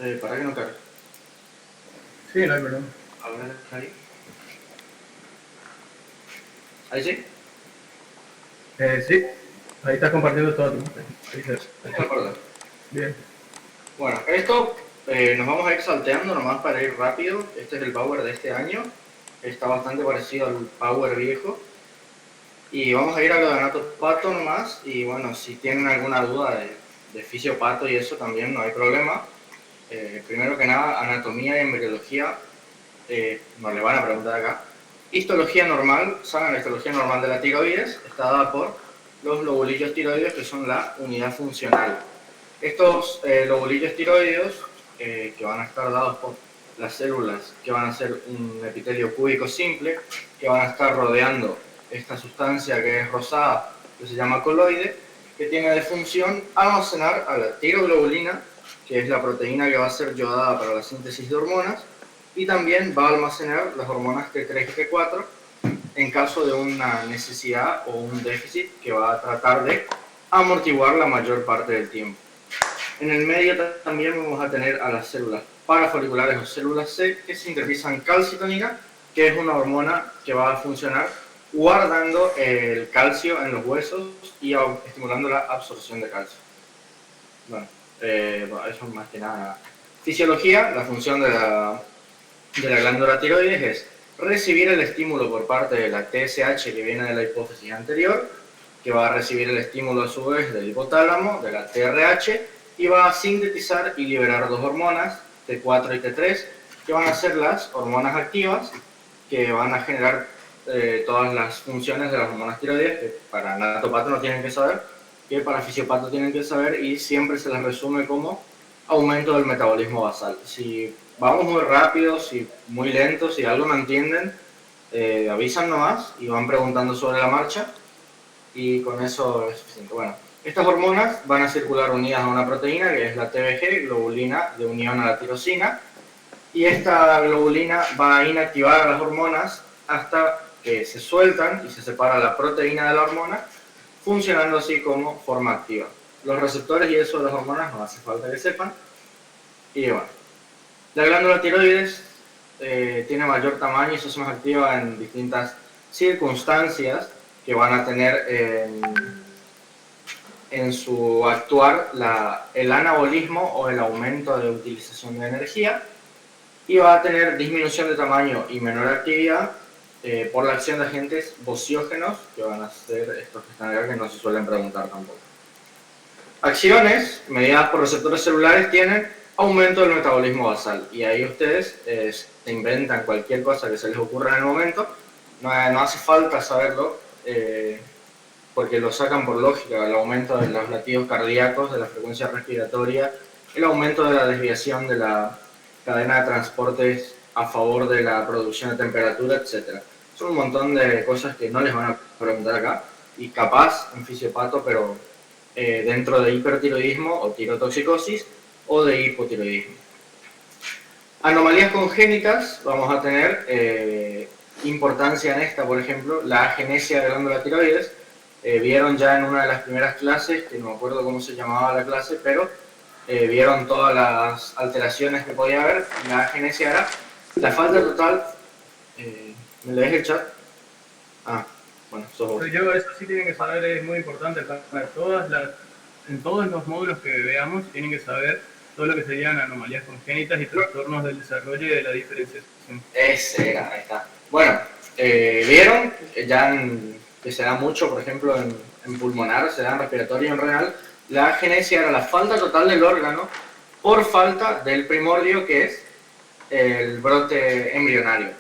Para que no cargue. Sí, no hay problema. A ver, ahí. ¿Ahí sí? Sí, ahí estás compartiendo toda tu pantalla. Ahí se ve. De acuerdo. Bien. Bueno, esto nos vamos a ir salteando nomás para ir rápido. Este es el Power de este año. Está bastante parecido al Power viejo. Y vamos a ir a lo de Anato Pato nomás. Y bueno, si tienen alguna duda de Fisio Pato y eso también no hay problema. Primero que nada, anatomía y embriología nos le van a preguntar acá. Histología normal, saben, la histología normal de la tiroides está dada por los lobulillos tiroides, que son la unidad funcional. Estos lobulillos tiroides, que van a estar dados por las células que van a ser un epitelio cúbico simple, que van a estar rodeando esta sustancia que es rosada, que se llama coloide, que tiene de función almacenar a la tiroglobulina, que es la proteína que va a ser yodada para la síntesis de hormonas, y también va a almacenar las hormonas T3 y T4 en caso de una necesidad o un déficit que va a tratar de amortiguar la mayor parte del tiempo. En el medio también vamos a tener a las células parafoliculares o células C que sintetizan calcitonina, que es una hormona que va a funcionar guardando el calcio en los huesos y estimulando la absorción de calcio. Bueno, eso más que nada. Fisiología, la función de la glándula tiroides es recibir el estímulo por parte de la TSH que viene de la hipófisis anterior, que va a recibir el estímulo a su vez del hipotálamo, de la TRH, y va a sintetizar y liberar dos hormonas, T4 y T3, que van a ser las hormonas activas, que van a generar todas las funciones de las hormonas tiroides, que para natopato no tienen que saber, que para fisiopato tienen que saber, y siempre se les resume como aumento del metabolismo basal. Si vamos muy rápido, si muy lento, si algo no entienden, avisan nomás y van preguntando sobre la marcha y con eso es suficiente. Bueno, estas hormonas van a circular unidas a una proteína que es la TBG, globulina de unión a la tirosina, y esta globulina va a inactivar a las hormonas hasta que se sueltan y se separa la proteína de la hormona, funcionando así como forma activa. Los receptores y eso de las hormonas no hace falta que sepan. Y bueno, la glándula tiroides tiene mayor tamaño y se hace más activa en distintas circunstancias que van a tener en su actuar el anabolismo o el aumento de utilización de energía, y va a tener disminución de tamaño y menor actividad por la acción de agentes bociógenos, que van a ser estos que están acá, que no se suelen preguntar tampoco. Acciones mediadas por receptores celulares tienen aumento del metabolismo basal, y ahí ustedes se inventan cualquier cosa que se les ocurra en el momento, no hace falta saberlo, porque lo sacan por lógica: el aumento de los latidos cardíacos, de la frecuencia respiratoria, el aumento de la desviación de la cadena de transportes a favor de la producción de temperatura, etc. Son un montón de cosas que no les van a preguntar acá, y capaz en fisiopato, pero dentro de hipertiroidismo o tirotoxicosis o de hipotiroidismo. Anomalías congénitas, vamos a tener importancia en esta, por ejemplo, la agenesia de glándula tiroides. Vieron ya en una de las primeras clases, que no me acuerdo cómo se llamaba la clase, pero vieron todas las alteraciones que podía haber. La agenesia era la falta total. ¿Me lees el chat? Ah, bueno, sos vos. Yo eso sí tienen que saber, es muy importante. En todos los módulos que veamos tienen que saber todo lo que serían anomalías congénitas y trastornos del desarrollo y de la diferenciación. Ese era, ahí está. Bueno, vieron ya que se da mucho, por ejemplo, en pulmonar, se da en respiratorio y en renal. La agenesia era la falta total del órgano por falta del primordio, que es el brote embrionario,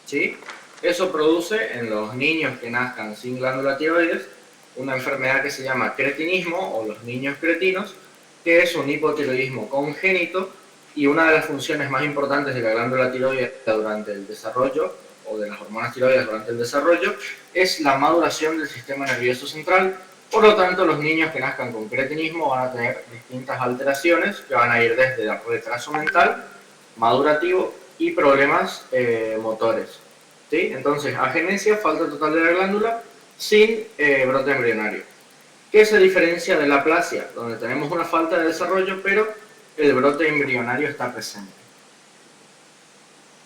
¿sí? Eso produce en los niños que nazcan sin glándula tiroides una enfermedad que se llama cretinismo, o los niños cretinos, que es un hipotiroidismo congénito, y una de las funciones más importantes de la glándula tiroides durante el desarrollo, o de las hormonas tiroides durante el desarrollo, es la maduración del sistema nervioso central. Por lo tanto, los niños que nazcan con cretinismo van a tener distintas alteraciones que van a ir desde el retraso mental, madurativo, y problemas motores, ¿sí? Entonces, agenesia, falta total de la glándula, sin brote embrionario. ¿Qué se diferencia de la aplasia? Donde tenemos una falta de desarrollo, pero el brote embrionario está presente.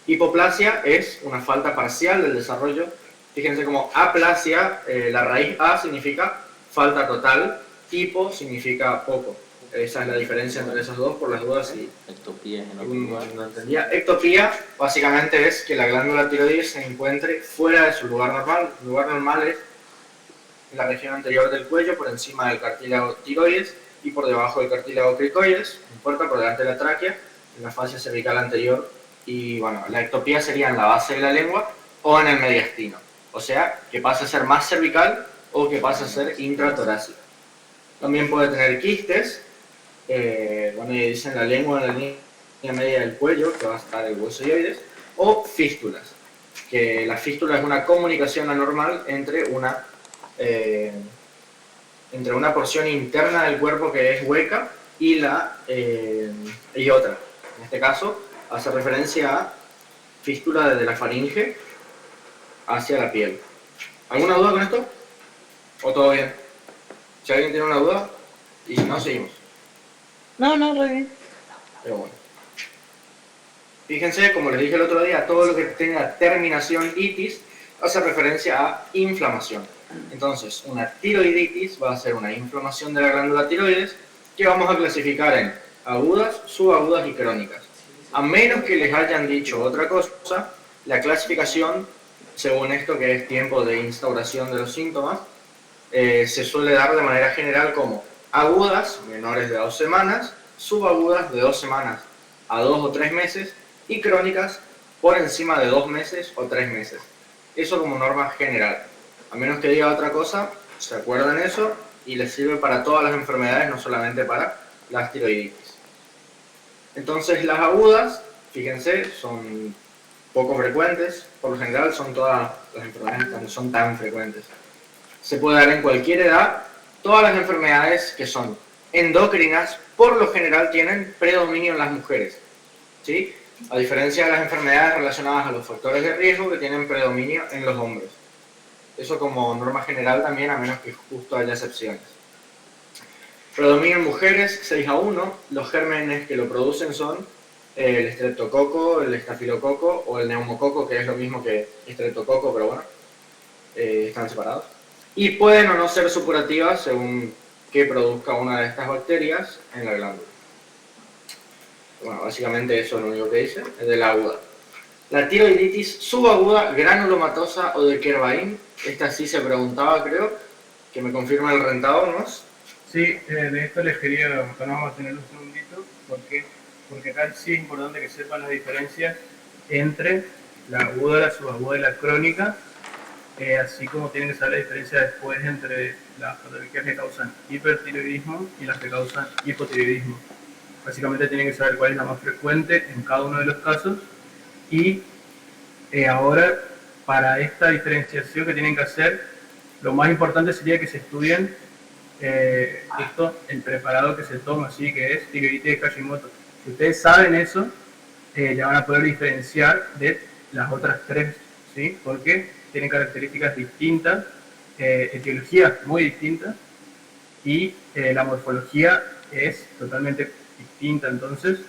Hipoplasia es una falta parcial del desarrollo. Fíjense como aplasia, la raíz A significa falta total, hipo significa poco. Esa es la diferencia entre esos dos, por las dudas. Si Ectopía es en otro no lugar. entendía. Ectopía básicamente es que la glándula tiroides se encuentre fuera de su lugar normal. El lugar normal es en la región anterior del cuello, por encima del cartílago tiroides y por debajo del cartílago cricoides, no importa, por delante de la tráquea, en la fascia cervical anterior. Y bueno, la ectopía sería en la base de la lengua o en el mediastino. O sea, que pasa a ser más cervical o que pasa a ser intratorácica. También puede tener quistes, bueno, y dicen la lengua en la línea media del cuello, que va a estar el hueso ioides, o fístulas, que la fístula es una comunicación anormal entre una porción interna del cuerpo que es hueca y otra. En este caso, hace referencia a fístula desde la faringe hacia la piel. ¿Alguna duda con esto? ¿O todo bien? Si alguien tiene una duda, y si no, seguimos. No, re bien. Pero bueno. Fíjense, como les dije el otro día, todo lo que tenga terminación itis hace referencia a inflamación. Entonces, una tiroiditis va a ser una inflamación de la glándula tiroides que vamos a clasificar en agudas, subagudas y crónicas. A menos que les hayan dicho otra cosa, la clasificación, según esto que es tiempo de instauración de los síntomas, se suele dar de manera general como agudas, menores de 2 semanas, subagudas de 2 semanas a 2 o 3 meses y crónicas por encima de 2 meses o 3 meses. Eso como norma general. A menos que diga otra cosa, se acuerdan eso y les sirve para todas las enfermedades, no solamente para las tiroiditis. Entonces las agudas, fíjense, son poco frecuentes. Por lo general son todas las enfermedades que no son tan frecuentes. Se puede dar en cualquier edad. Todas las enfermedades que son endocrinas, por lo general tienen predominio en las mujeres, ¿sí? A diferencia de las enfermedades relacionadas a los factores de riesgo que tienen predominio en los hombres. Eso como norma general también, a menos que justo haya excepciones. Predominio en mujeres 6-1. Los gérmenes que lo producen son el estreptococo, el estafilococo o el neumococo, que es lo mismo que estreptococo, pero bueno, están separados. Y pueden o no ser supurativas según que produzca una de estas bacterias en la glándula. Bueno, básicamente eso es lo único que dice, es de la aguda. La tiroiditis subaguda, granulomatosa o de Kervain, esta sí se preguntaba, creo, que me confirma el rentador, ¿no? Sí, de esto les quería, vamos a tener un segundito, porque acá sí es importante que sepan las diferencias entre la aguda, la subaguda y la crónica, así como tienen que saber la diferencia después entre las patologías que causan hipertiroidismo y las que causan hipotiroidismo. Básicamente tienen que saber cuál es la más frecuente en cada uno de los casos y ahora para esta diferenciación que tienen que hacer, lo más importante sería que se estudien el preparado que se toma, ¿sí? Que es tiroiditis de Hashimoto. Si ustedes saben eso, ya van a poder diferenciar de las otras tres, ¿sí? Porque tienen características distintas, etiologías muy distintas y la morfología es totalmente distinta. Entonces,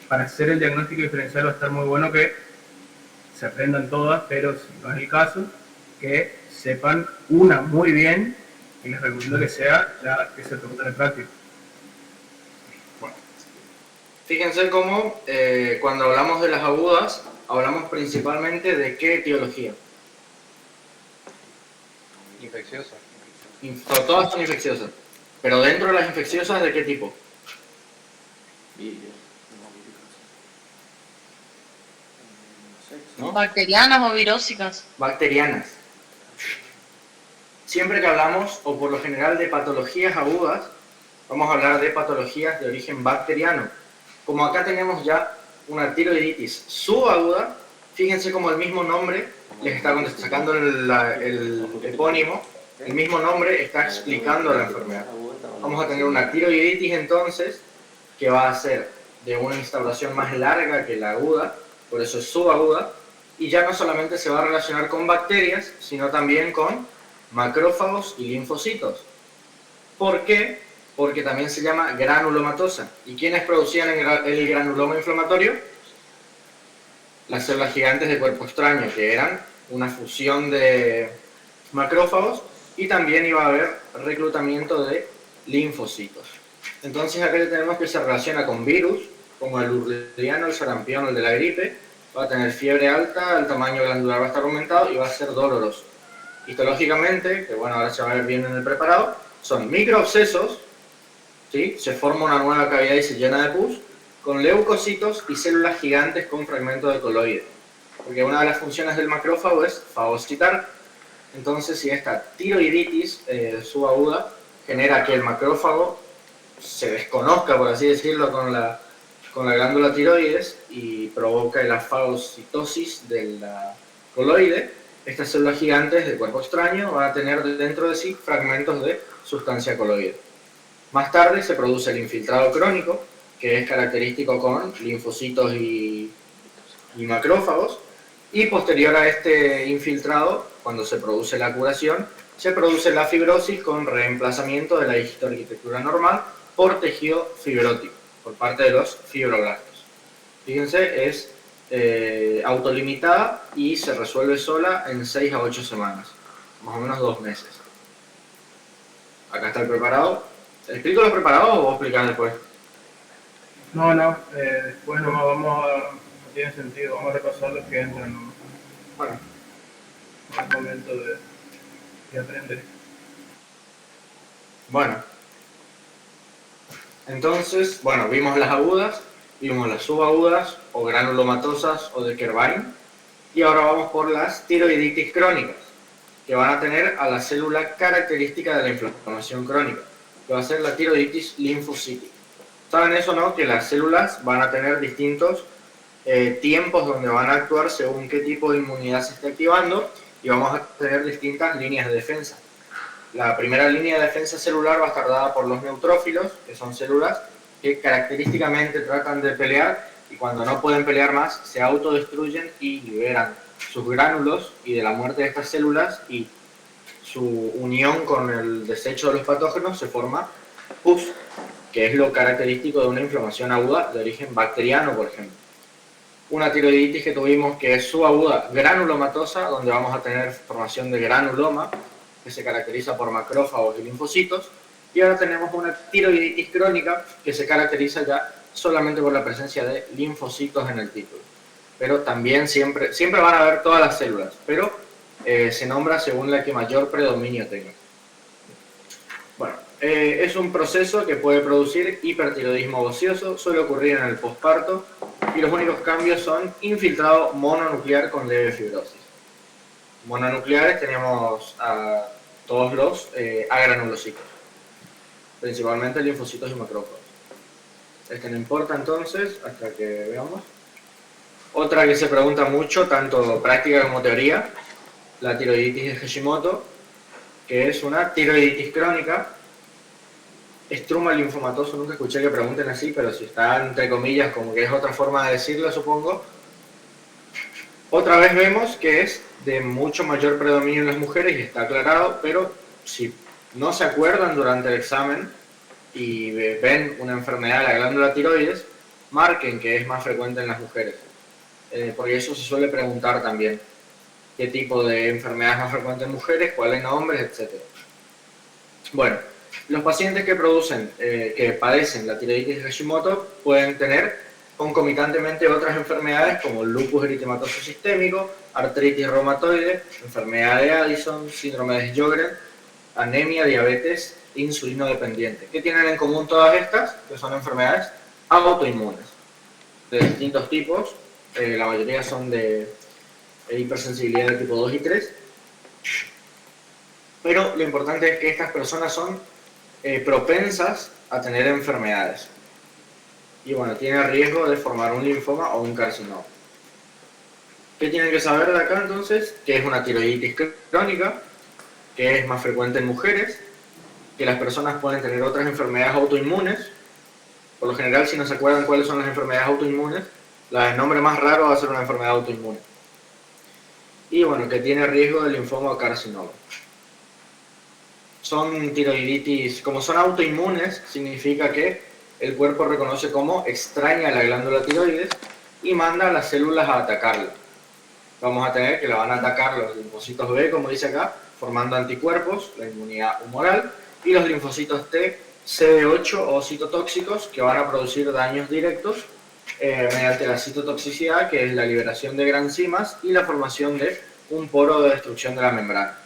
para hacer el diagnóstico diferencial va a estar muy bueno que se aprendan todas, pero si no es el caso, que sepan una muy bien y les recomiendo que sea la que se pregunta en práctica. Bueno, fíjense cómo cuando hablamos de las agudas, hablamos principalmente de qué etiología. Infecciosa. Todas son infecciosas, pero dentro de las infecciosas, ¿de qué tipo? Virus. ¿No? Bacterianas o virósicas. Bacterianas. Siempre que hablamos, o por lo general, de patologías agudas, vamos a hablar de patologías de origen bacteriano. Como acá tenemos ya una tiroiditis subaguda, fíjense como el mismo nombre les está sacando el epónimo, el mismo nombre está explicando la enfermedad. Vamos a tener una tiroiditis entonces, que va a ser de una instauración más larga que la aguda, por eso es subaguda, y ya no solamente se va a relacionar con bacterias, sino también con macrófagos y linfocitos. ¿Por qué? porque también se llama granulomatosa. ¿Y quiénes producían el granuloma inflamatorio? Las células gigantes de cuerpo extraño, que eran una fusión de macrófagos, y también iba a haber reclutamiento de linfocitos. Entonces acá ya tenemos que se relaciona con virus, como el urliano, el sarampión o el de la gripe. Va a tener fiebre alta, el tamaño glandular va a estar aumentado y va a ser doloroso. Histológicamente, que bueno, ahora se va a ver bien en el preparado, son microabscesos, ¿sí? Se forma una nueva cavidad y se llena de pus, con leucocitos y células gigantes con fragmentos de coloide. Porque una de las funciones del macrófago es fagocitar. Entonces, si esta tiroiditis subaguda genera que el macrófago se desconozca, por así decirlo, con la glándula tiroides y provoca la fagocitosis de la coloide, estas células gigantes de cuerpo extraño van a tener dentro de sí fragmentos de sustancia coloide. Más tarde se produce el infiltrado crónico, que es característico con linfocitos y macrófagos, y posterior a este infiltrado, cuando se produce la curación, se produce la fibrosis con reemplazamiento de la histoarquitectura normal por tejido fibrótico, por parte de los fibroblastos. Fíjense, es autolimitada y se resuelve sola en 6 a 8 semanas, más o menos 2 meses. Acá está el preparado. ¿Explico los preparados o vos explicás después? No, después nomás vamos a... No tiene sentido, vamos a repasar los que entran nomás. Bueno. Es momento de aprender. Bueno. Entonces, bueno, vimos las agudas, vimos las subagudas, o granulomatosas, o de Kervain, y ahora vamos por las tiroiditis crónicas, que van a tener a la célula característica de la inflamación crónica, que va a ser la tiroiditis linfocítica. ¿Saben eso, no? Que las células van a tener distintos tiempos donde van a actuar según qué tipo de inmunidad se esté activando, y vamos a tener distintas líneas de defensa. La primera línea de defensa celular va a estar dada por los neutrófilos, que son células que característicamente tratan de pelear y cuando no pueden pelear más se autodestruyen y liberan sus gránulos, y de la muerte de estas células y su unión con el desecho de los patógenos se forma pus, que es lo característico de una inflamación aguda de origen bacteriano, por ejemplo. Una tiroiditis que tuvimos que es subaguda granulomatosa, donde vamos a tener formación de granuloma, que se caracteriza por macrófagos y linfocitos, y ahora tenemos una tiroiditis crónica que se caracteriza ya solamente por la presencia de linfocitos en el título. Pero también siempre van a haber todas las células, pero se nombra según la que mayor predominio tenga. Bueno, es un proceso que puede producir hipertiroidismo gaseoso, suele ocurrir en el posparto, y los únicos cambios son infiltrado mononuclear con leve fibrosis. Mononucleares tenemos a todos los agranulocitos, principalmente linfocitos y macrófagos. Este no importa entonces, hasta que veamos. Otra que se pregunta mucho, tanto práctica como teoría, la tiroiditis de Hashimoto, que es una tiroiditis crónica. Estruma linfomatoso, nunca escuché que pregunten así, pero si está entre comillas, como que es otra forma de decirlo, supongo. Otra vez vemos que es de mucho mayor predominio en las mujeres y está aclarado, pero si no se acuerdan durante el examen y ven una enfermedad de la glándula tiroides, marquen que es más frecuente en las mujeres, porque eso se suele preguntar también. ¿Qué tipo de enfermedad es más frecuente en mujeres? ¿Cuál en hombres? Etcétera. Bueno, los pacientes que padecen la tiroiditis de Hashimoto pueden tener concomitantemente otras enfermedades como lupus eritematoso sistémico, artritis reumatoide, enfermedad de Addison, síndrome de Sjögren, anemia, diabetes, insulino dependiente. ¿Qué tienen en común todas estas? Que son enfermedades autoinmunes de distintos tipos, la mayoría son de hipersensibilidad de tipo 2 y 3, pero lo importante es que estas personas son propensas a tener enfermedades. Y bueno, tiene riesgo de formar un linfoma o un carcinoma. ¿Qué tienen que saber de acá entonces? Que es una tiroiditis crónica, que es más frecuente en mujeres, que las personas pueden tener otras enfermedades autoinmunes. Por lo general, si no se acuerdan cuáles son las enfermedades autoinmunes, la del nombre más raro va a ser una enfermedad autoinmune. Y bueno, que tiene riesgo de linfoma o carcinoma. son tiroiditis, como son autoinmunes, significa que el cuerpo reconoce como extraña la glándula tiroides y manda a las células a atacarla. Vamos a tener que la van a atacar los linfocitos B, como dice acá, formando anticuerpos, la inmunidad humoral, y los linfocitos T, CD8 o citotóxicos, que van a producir daños directos mediante la citotoxicidad, que es la liberación de granzimas y la formación de un poro de destrucción de la membrana.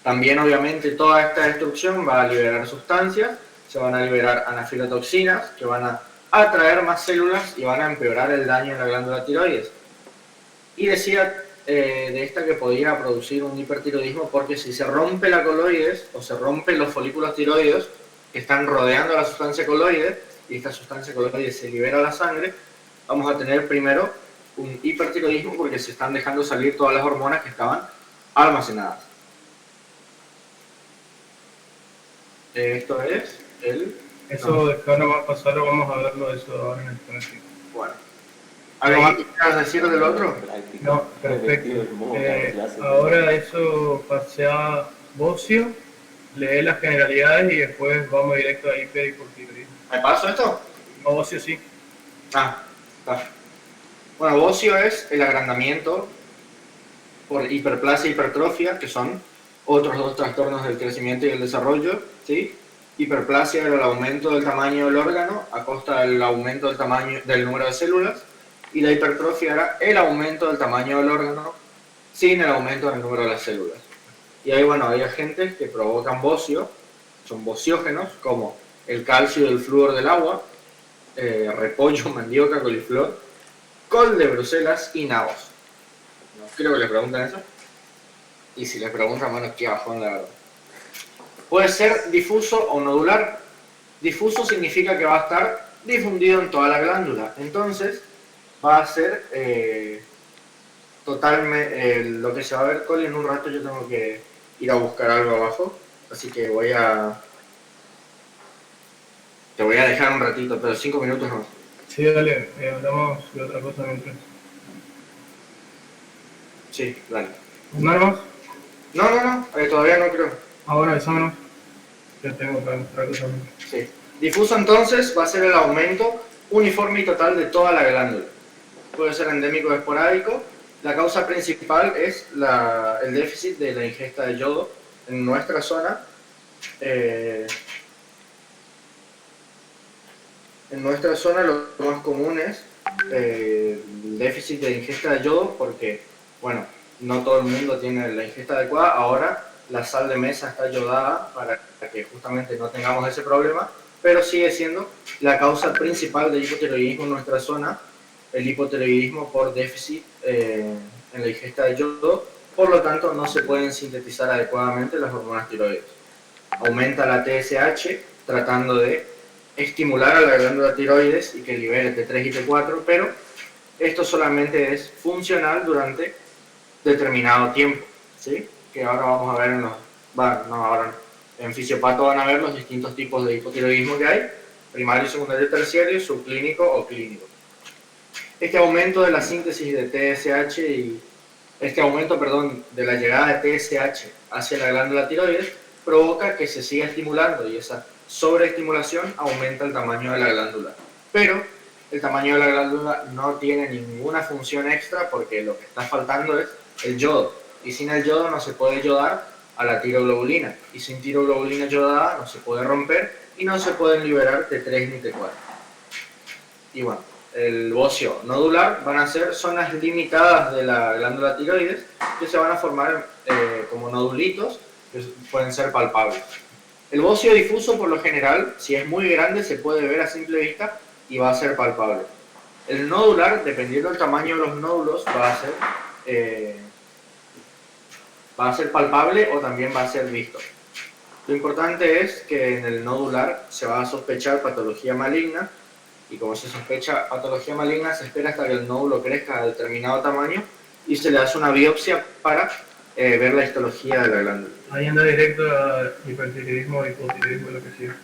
También, obviamente, toda esta destrucción va a liberar sustancias, se van a liberar anafilotoxinas, que van a atraer más células y van a empeorar el daño en la glándula tiroides. Y decía de esta que podría producir un hipertiroidismo porque si se rompe la coloides o se rompen los folículos tiroides que están rodeando la sustancia coloide y esta sustancia coloide se libera a la sangre, vamos a tener primero un hipertiroidismo porque se están dejando salir todas las hormonas que estaban almacenadas. Esto es el... Eso después no va a pasar, o vamos a verlo eso ahora en el práctico. Bueno. ¿Algo más que quieras decir del otro? No, perfecto. Ahora eso pasé a bocio, lee las generalidades y después vamos directo a hipertiroidismo. ¿Me paso esto? A bocio sí. Ah, está. Bueno, bocio es el agrandamiento por hiperplasia e hipertrofia, que son otros dos trastornos del crecimiento y el desarrollo, ¿sí? Hiperplasia era el aumento del tamaño del órgano a costa del aumento del tamaño del número de células, y la hipertrofia era el aumento del tamaño del órgano sin el aumento del número de las células. Y ahí, bueno, hay agentes que provocan bocio, son bociógenos, como el calcio y el flúor del agua, repollo, mandioca, coliflor, col de Bruselas y nabos. No creo que les pregunten eso. Y si les preguntan, bueno, qué bajón, la verdad. Puede ser difuso o nodular. Difuso significa que va a estar difundido en toda la glándula. Entonces, va a ser totalmente lo que se va a ver. Coli, en un rato yo tengo que ir a buscar algo abajo. Así que te voy a dejar un ratito, pero 5 minutos no. Sí, dale, hablamos de otra cosa mientras. Sí, dale. ¿No más? No, todavía no creo. Ahora avísanos. Yo tengo otra cosa. Sí. Difuso entonces va a ser el aumento uniforme y total de toda la glándula. Puede ser endémico o esporádico. La causa principal es el déficit de la ingesta de yodo en nuestra zona. En nuestra zona lo más común es el déficit de ingesta de yodo porque, bueno, no todo el mundo tiene la ingesta adecuada. Ahora la sal de mesa está yodada para que justamente no tengamos ese problema, pero sigue siendo la causa principal de hipotiroidismo en nuestra zona, el hipotiroidismo por déficit en la ingesta de yodo. Por lo tanto, no se pueden sintetizar adecuadamente las hormonas tiroides. Aumenta la TSH tratando de estimular a la glándula tiroides y que libere T3 y T4, pero esto solamente es funcional durante determinado tiempo, ¿sí? Que ahora vamos a ver en Fisiopato van a ver los distintos tipos de hipotiroidismo que hay, primario, secundario, terciario, subclínico o clínico. Este aumento de la síntesis de TSH y de la llegada de TSH hacia la glándula tiroides provoca que se siga estimulando y esa sobreestimulación aumenta el tamaño de la glándula. Pero el tamaño de la glándula no tiene ninguna función extra porque lo que está faltando es el yodo. Y sin el yodo no se puede yodar a la tiroglobulina. Y sin tiroglobulina yodada no se puede romper y no se pueden liberar T3 ni T4. Y bueno, el bocio nodular van a ser zonas limitadas de la glándula tiroides que se van a formar como nodulitos que pueden ser palpables. El bocio difuso, por lo general, si es muy grande, se puede ver a simple vista y va a ser palpable. El nodular, dependiendo del tamaño de los nódulos, va a ser palpable o también va a ser visto. Lo importante es que en el nodular se va a sospechar patología maligna y como se sospecha patología maligna, se espera hasta que el nódulo crezca a determinado tamaño y se le hace una biopsia para ver la histología de la glándula. Ahí anda directo a hipertiroidismo, hipotiroidismo, lo que sea.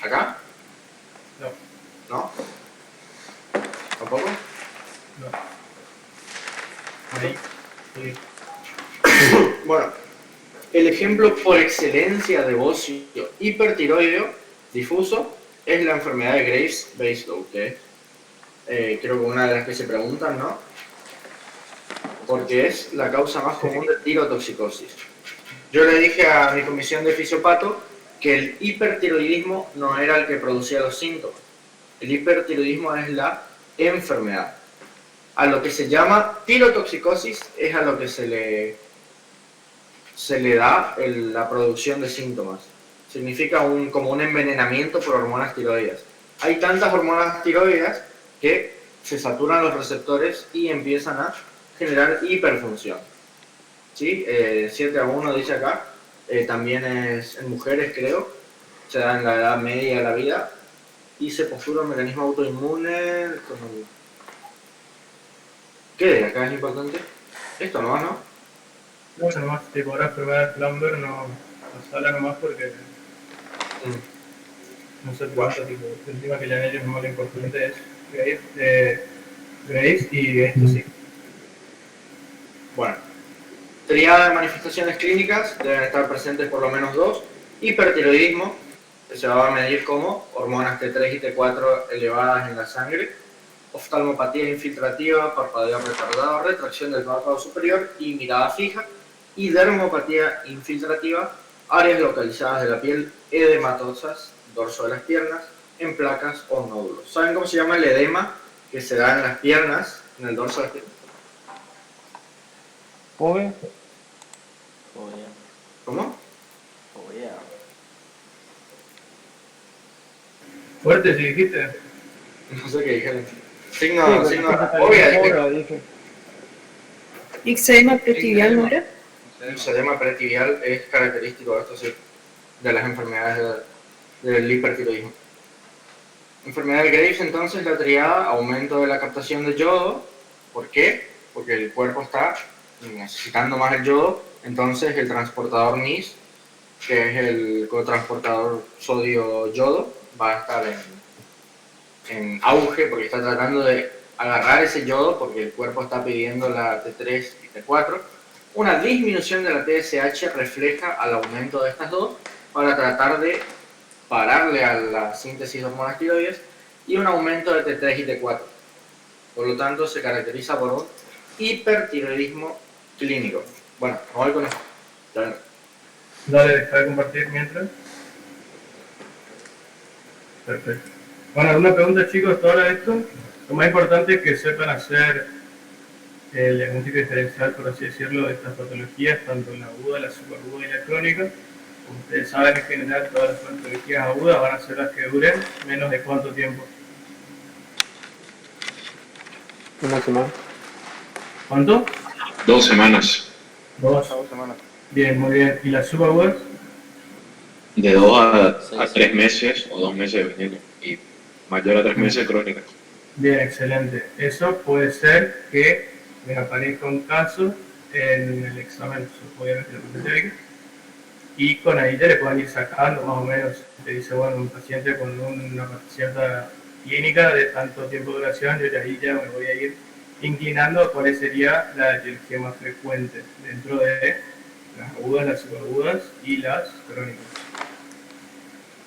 ¿Acá? No. ¿No? ¿Tampoco? No. Ahí. Sí. Bueno, el ejemplo por excelencia de bocio hipertiroideo difuso es la enfermedad de Graves-Basedow, que creo que una de las que se preguntan, ¿no? Porque es la causa más común de tirotoxicosis. Yo le dije a mi comisión de fisiopato que el hipertiroidismo no era el que producía los síntomas. El hipertiroidismo es la enfermedad. A lo que se llama tirotoxicosis es a lo que se le da la producción de síntomas. Significa como un envenenamiento por hormonas tiroideas. Hay tantas hormonas tiroideas que se saturan los receptores y empiezan a generar hiperfunción. ¿Sí? 7-1 dice acá, también es en mujeres, creo, se da en la edad media de la vida y se postula un mecanismo autoinmune. ¿Qué? Acá es importante. Esto nomás, ¿no? No, nomás, tipo, ahora enfermedad de Plumber no habla nomás porque no se pregunta, tipo, el tema que ya en ellos no lo importante es Graves y esto sí. Bueno, triada de manifestaciones clínicas, deben estar presentes por lo menos 2. Hipertiroidismo, que se va a medir como hormonas T3 y T4 elevadas en la sangre. Oftalmopatía infiltrativa, parpadeo retardado, retracción del párpado superior y mirada fija. Y dermopatía infiltrativa, áreas localizadas de la piel edematosas, dorso de las piernas, en placas o nódulos. ¿Saben cómo se llama el edema que se da en las piernas, en el dorso de las piernas? Fobia. Fobia. ¿Cómo? Fobia. Fuerte, si dijiste. No sé qué dijeron. Signo fobia, dije. Eczema pretibial, ¿no era? El edema pretibial es característico de esto, sí, de las enfermedades del hipertiroidismo. Enfermedad de Graves, entonces, la triada, aumento de la captación de yodo. ¿Por qué? Porque el cuerpo está necesitando más el yodo, entonces el transportador MIS, que es el cotransportador sodio-yodo, va a estar en auge porque está tratando de agarrar ese yodo porque el cuerpo está pidiendo la T3 y T4. Una disminución de la TSH refleja al aumento de estas dos para tratar de pararle a la síntesis de hormonas tiroides y un aumento de T3 y T4. Por lo tanto, se caracteriza por un hipertiroidismo clínico. Bueno, me voy con esto. Dale, deja de compartir mientras. Perfecto. Bueno, alguna pregunta, chicos, todo esto. Lo más importante es que sepan hacer el diagnóstico diferencial, por así decirlo, de estas patologías, tanto la aguda, la subaguda y la crónica. Como ustedes saben, en general, todas las patologías agudas van a ser las que duren menos de cuánto tiempo. Una semana. ¿Cuánto? 2 semanas. 2. 2 semanas. Bien, muy bien. ¿Y las subagudas? De 2 a 3 meses o 2 meses dependiendo. Y mayor a 3 meses crónica. Bien, excelente. Eso puede ser que les aparezca un caso en el examen, obviamente, de la y con ahí ya le pueden ir sacando más o menos. Te dice, bueno, un paciente con una cierta clínica de tanto tiempo de duración, yo ahí ya me voy a ir inclinando a cuál sería la etiología más frecuente dentro de las agudas, las subagudas y las crónicas.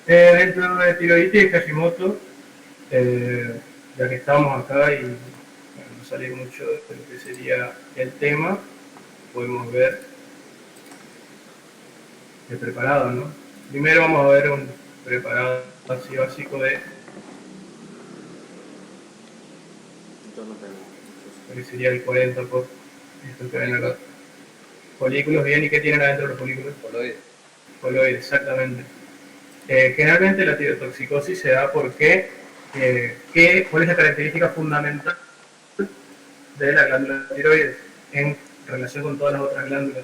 Dentro de tiroides y Hashimoto, ya que estamos acá y bueno, no sale mucho de lo que sería el tema, podemos ver el preparado, ¿no? Primero vamos a ver un preparado así básico de Yo no tengo. lo que sería el 40 por esto que ven acá. Folículos, bien, ¿y qué tienen adentro los folículos? Coloides. Coloides, exactamente. Generalmente la tirotoxicosis se da porque, ¿cuál es la característica fundamental de la glándula tiroides en relación con todas las otras glándulas?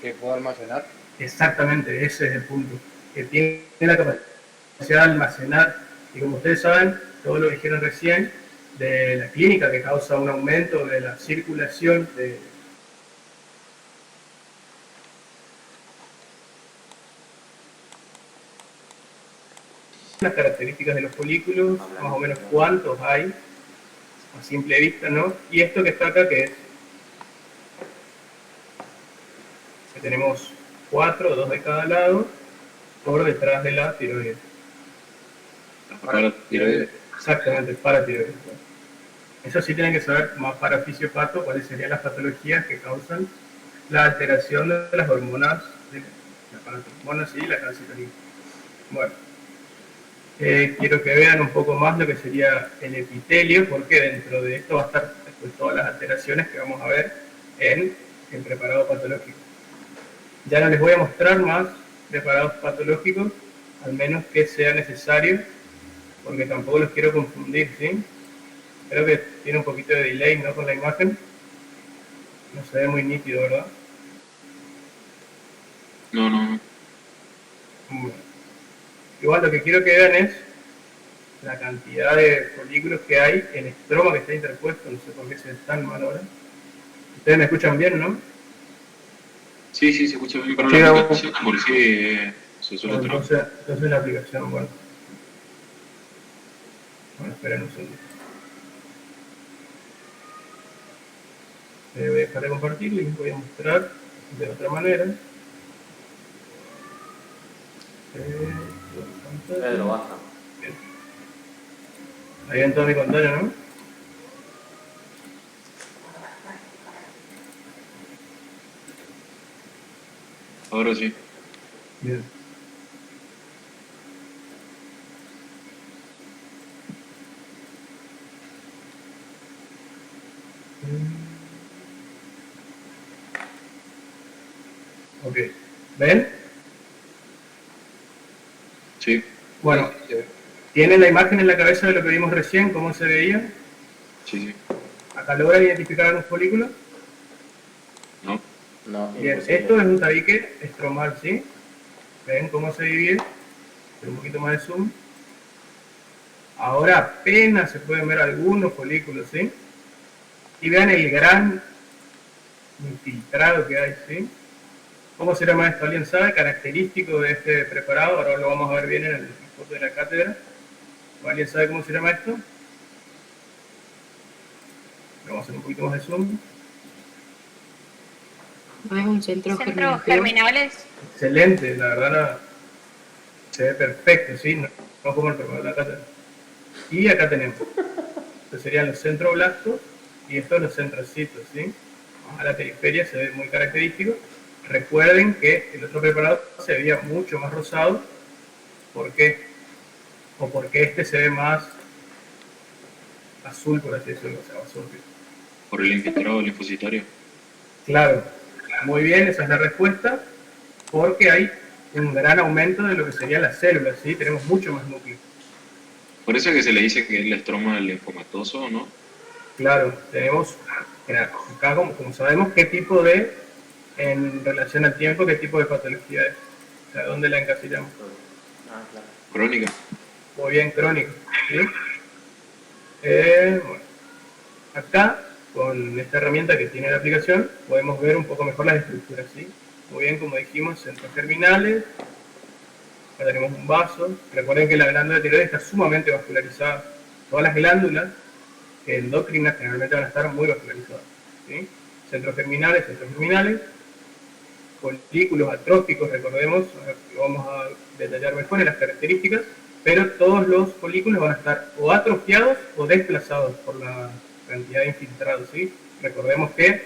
Que puedo almacenar. Exactamente, ese es el punto. Que tiene la capacidad de almacenar, y como ustedes saben, todo lo que dijeron recién, de la clínica que causa un aumento de la circulación de las características de los folículos, más o menos cuántos hay, a simple vista, ¿no? Y esto que está acá, que es tenemos 4, 2 de cada lado, por detrás de la tiroides. Para tiroides. Exactamente, para tiroides. Eso sí tienen que saber más para fisiopato cuáles serían las patologías que causan la alteración de las hormonas, de la paratormona y la calcitonina. Bueno, quiero que vean un poco más lo que sería el epitelio, porque dentro de esto va a estar después todas las alteraciones que vamos a ver en el preparado patológico. Ya no les voy a mostrar más preparados patológicos, al menos que sea necesario, porque tampoco los quiero confundir, ¿sí? Creo que tiene un poquito de delay, ¿no? Con la imagen. No se ve muy nítido, ¿verdad? No. Bueno. Igual lo que quiero que vean es la cantidad de folículos que hay, el estroma que está interpuesto, no sé por qué se ve tan mal ahora. Ustedes me escuchan bien, ¿no? Sí, se escucha bien, pero Sí, la Gabo. aplicación por sí se suele Bueno, trabar. entonces la aplicación, bueno. Bueno, esperen un segundo. Voy a dejar de compartir y les voy a mostrar de otra manera. Pedro, baja. Bien. Ahí ven toda mi pantalla, ¿no? Ahora sí. Bien. Ok. ¿Ven? Sí. Bueno, ¿tienen la imagen en la cabeza de lo que vimos recién? ¿Cómo se veía? Sí. ¿Acá logran identificar los folículos? No. No, Bien, imposible. esto es un tabique estromal, ¿sí? ¿Ven cómo se divide? Un poquito más de zoom. Ahora apenas se pueden ver algunos folículos, ¿sí? Y vean el gran infiltrado que hay, ¿sí? ¿Cómo se llama esto? ¿Alguien sabe? Característico de este preparado. Ahora lo vamos a ver bien en el foto de la cátedra. ¿Alguien sabe cómo se llama esto? Vamos a hacer un poquito más de zoom. No es un centro Centros germinativo. germinales. Excelente, la verdad se ve perfecto, ¿sí? No como el preparado de la cátedra. Y acá tenemos. Estos serían los centroblastos y estos los centrocitos, ¿sí? A la periferia se ve muy característico. Recuerden que el otro preparado se veía mucho más rosado. ¿Por qué? O porque este se ve más azul, por así decirlo, o sea, azul. Por el infiltrado linfocitario. Claro, muy bien, esa es la respuesta, porque hay un gran aumento de lo que serían las células, ¿sí? Tenemos mucho más núcleo. Por eso es que se le dice que es el estroma linfomatoso, ¿no? Claro, tenemos acá, como sabemos, qué tipo de, en relación al tiempo, qué tipo de patología es. O sea, ¿dónde la encasillamos? Ah, claro. Crónica. Muy bien, crónico, ¿sí? Bueno, acá, con esta herramienta que tiene la aplicación, podemos ver un poco mejor las estructuras, ¿sí? Muy bien, como dijimos, centros germinales. Acá tenemos un vaso. Recuerden que la glándula tiroides está sumamente vascularizada. Todas las glándulas endocrinas generalmente van a estar muy vascularizadas, ¿sí? Centros germinales, folículos atróficos, recordemos, lo vamos a detallar mejor en las características, pero todos los folículos van a estar o atrofiados o desplazados por la cantidad de infiltrados, ¿sí? Recordemos que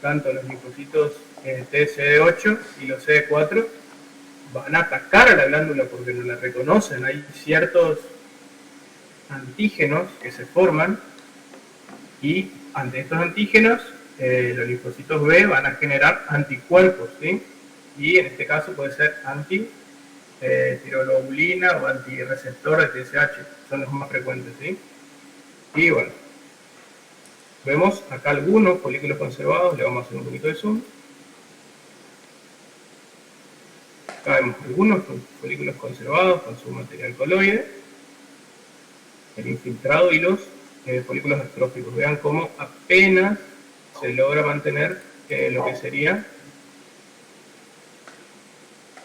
tanto los linfocitos TCD8 y los CD4 van a atacar a la glándula porque no la reconocen. Hay ciertos antígenos que se forman y ante estos antígenos los linfocitos B van a generar anticuerpos, ¿sí? Y en este caso puede ser anti-tiroglobulina o antirreceptor de TSH, son los más frecuentes, ¿sí? Y bueno, vemos acá algunos folículos conservados, le vamos a hacer un poquito de zoom. Acá vemos algunos folículos conservados con su material coloide, el infiltrado y los folículos astróficos. Vean cómo apenas se logra mantener lo que sería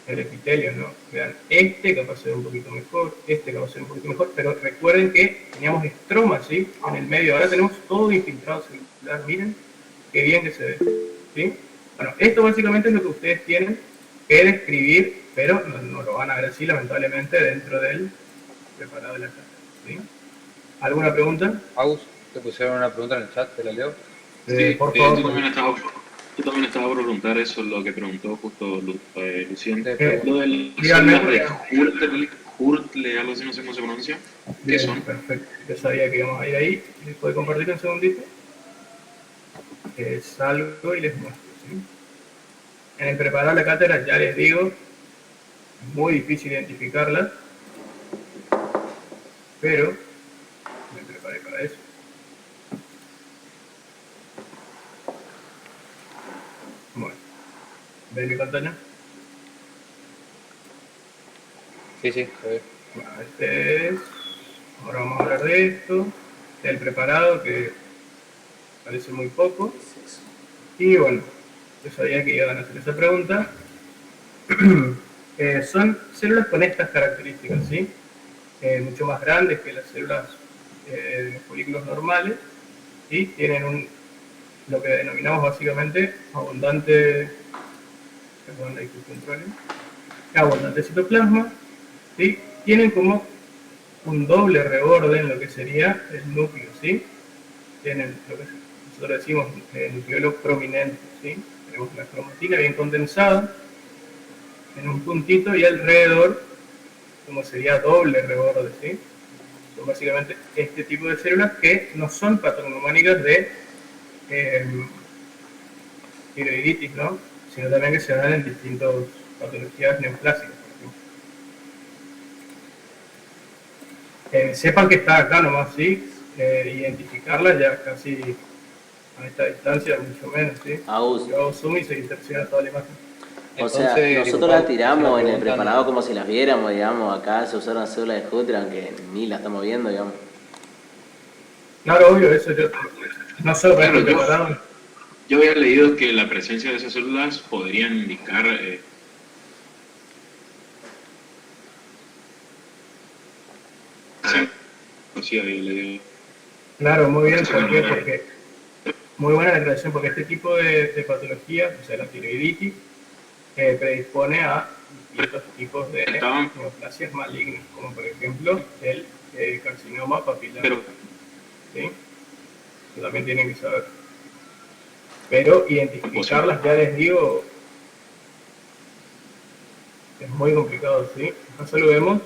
el epitelio, ¿no? Vean, este capaz de ser un poquito mejor, este capaz de ser un poquito mejor, pero recuerden que teníamos estromas, ¿sí? En el medio, ahora tenemos todo infiltrado celular, miren qué bien que se ve, ¿sí? Bueno, esto básicamente es lo que ustedes tienen que describir, pero no lo van a ver así, lamentablemente, dentro del preparado de la cátedra, ¿sí? ¿Alguna pregunta? Agus, te pusieron una pregunta en el chat, te la leo. Sí, Por favor, tú también estabas por preguntar eso, lo que preguntó justo Luciano. Te Lo de las díganme, células de Hurtle, algo así, no sé cómo se pronuncia. ¿Qué bien, son? perfecto. Yo sabía que íbamos a ir ahí. ¿Les puedo compartir un segundito? Salgo y les muestro, ¿sí? En el preparar la cátedra, ya les digo, es muy difícil identificarlas, pero me preparé para eso. Bueno, ¿ven mi pantalla? Sí, se ve. Bueno, este es. Ahora vamos a hablar de esto, del preparado, que parece muy poco. Y bueno, yo sabía que iban a hacer esa pregunta. Son células con estas características, ¿sí? Mucho más grandes que las células de folículos normales y tienen lo que denominamos básicamente abundante, perdón, hay que controlar, abundante citoplasma, ¿sí? Tienen como un doble reborde en lo que sería el núcleo, ¿sí? Tienen lo que nosotros decimos nucleolo prominente, ¿sí? Tenemos la cromatina bien condensada en un puntito y alrededor como sería doble reborde, ¿sí? Son básicamente este tipo de células que no son patognomónicas de tiroiditis, ¿no? Sino también que se dan en distintas patologías neoplásicas, por ejemplo. Sepan que está acá nomás, ¿sí? Identificarlas ya casi a esta distancia, mucho menos, ¿sí? Agus. Yo hago zoom y se distorsiona toda la imagen. O sea, Entonces, nosotros Pau, las tiramos se en la el preguntan- preparado como si las viéramos, digamos. Acá se usaron células de Hutter, aunque ni las estamos viendo, digamos. Claro, obvio, eso yo no solo para Claro, este preparado. yo había leído que la presencia de esas células podrían indicar sí, había leído. Claro, muy bien, Sí, ¿por qué? bueno, Porque muy buena la aclaración, porque este tipo de patologías, o sea, la tiroiditis, predispone a distintos tipos de Estaban, neoplasias malignas, como por ejemplo el carcinoma papilar, pero ¿sí? Eso también tienen que saber. Pero identificarlas, ya les digo, es muy complicado, ¿sí? Acá solo vemos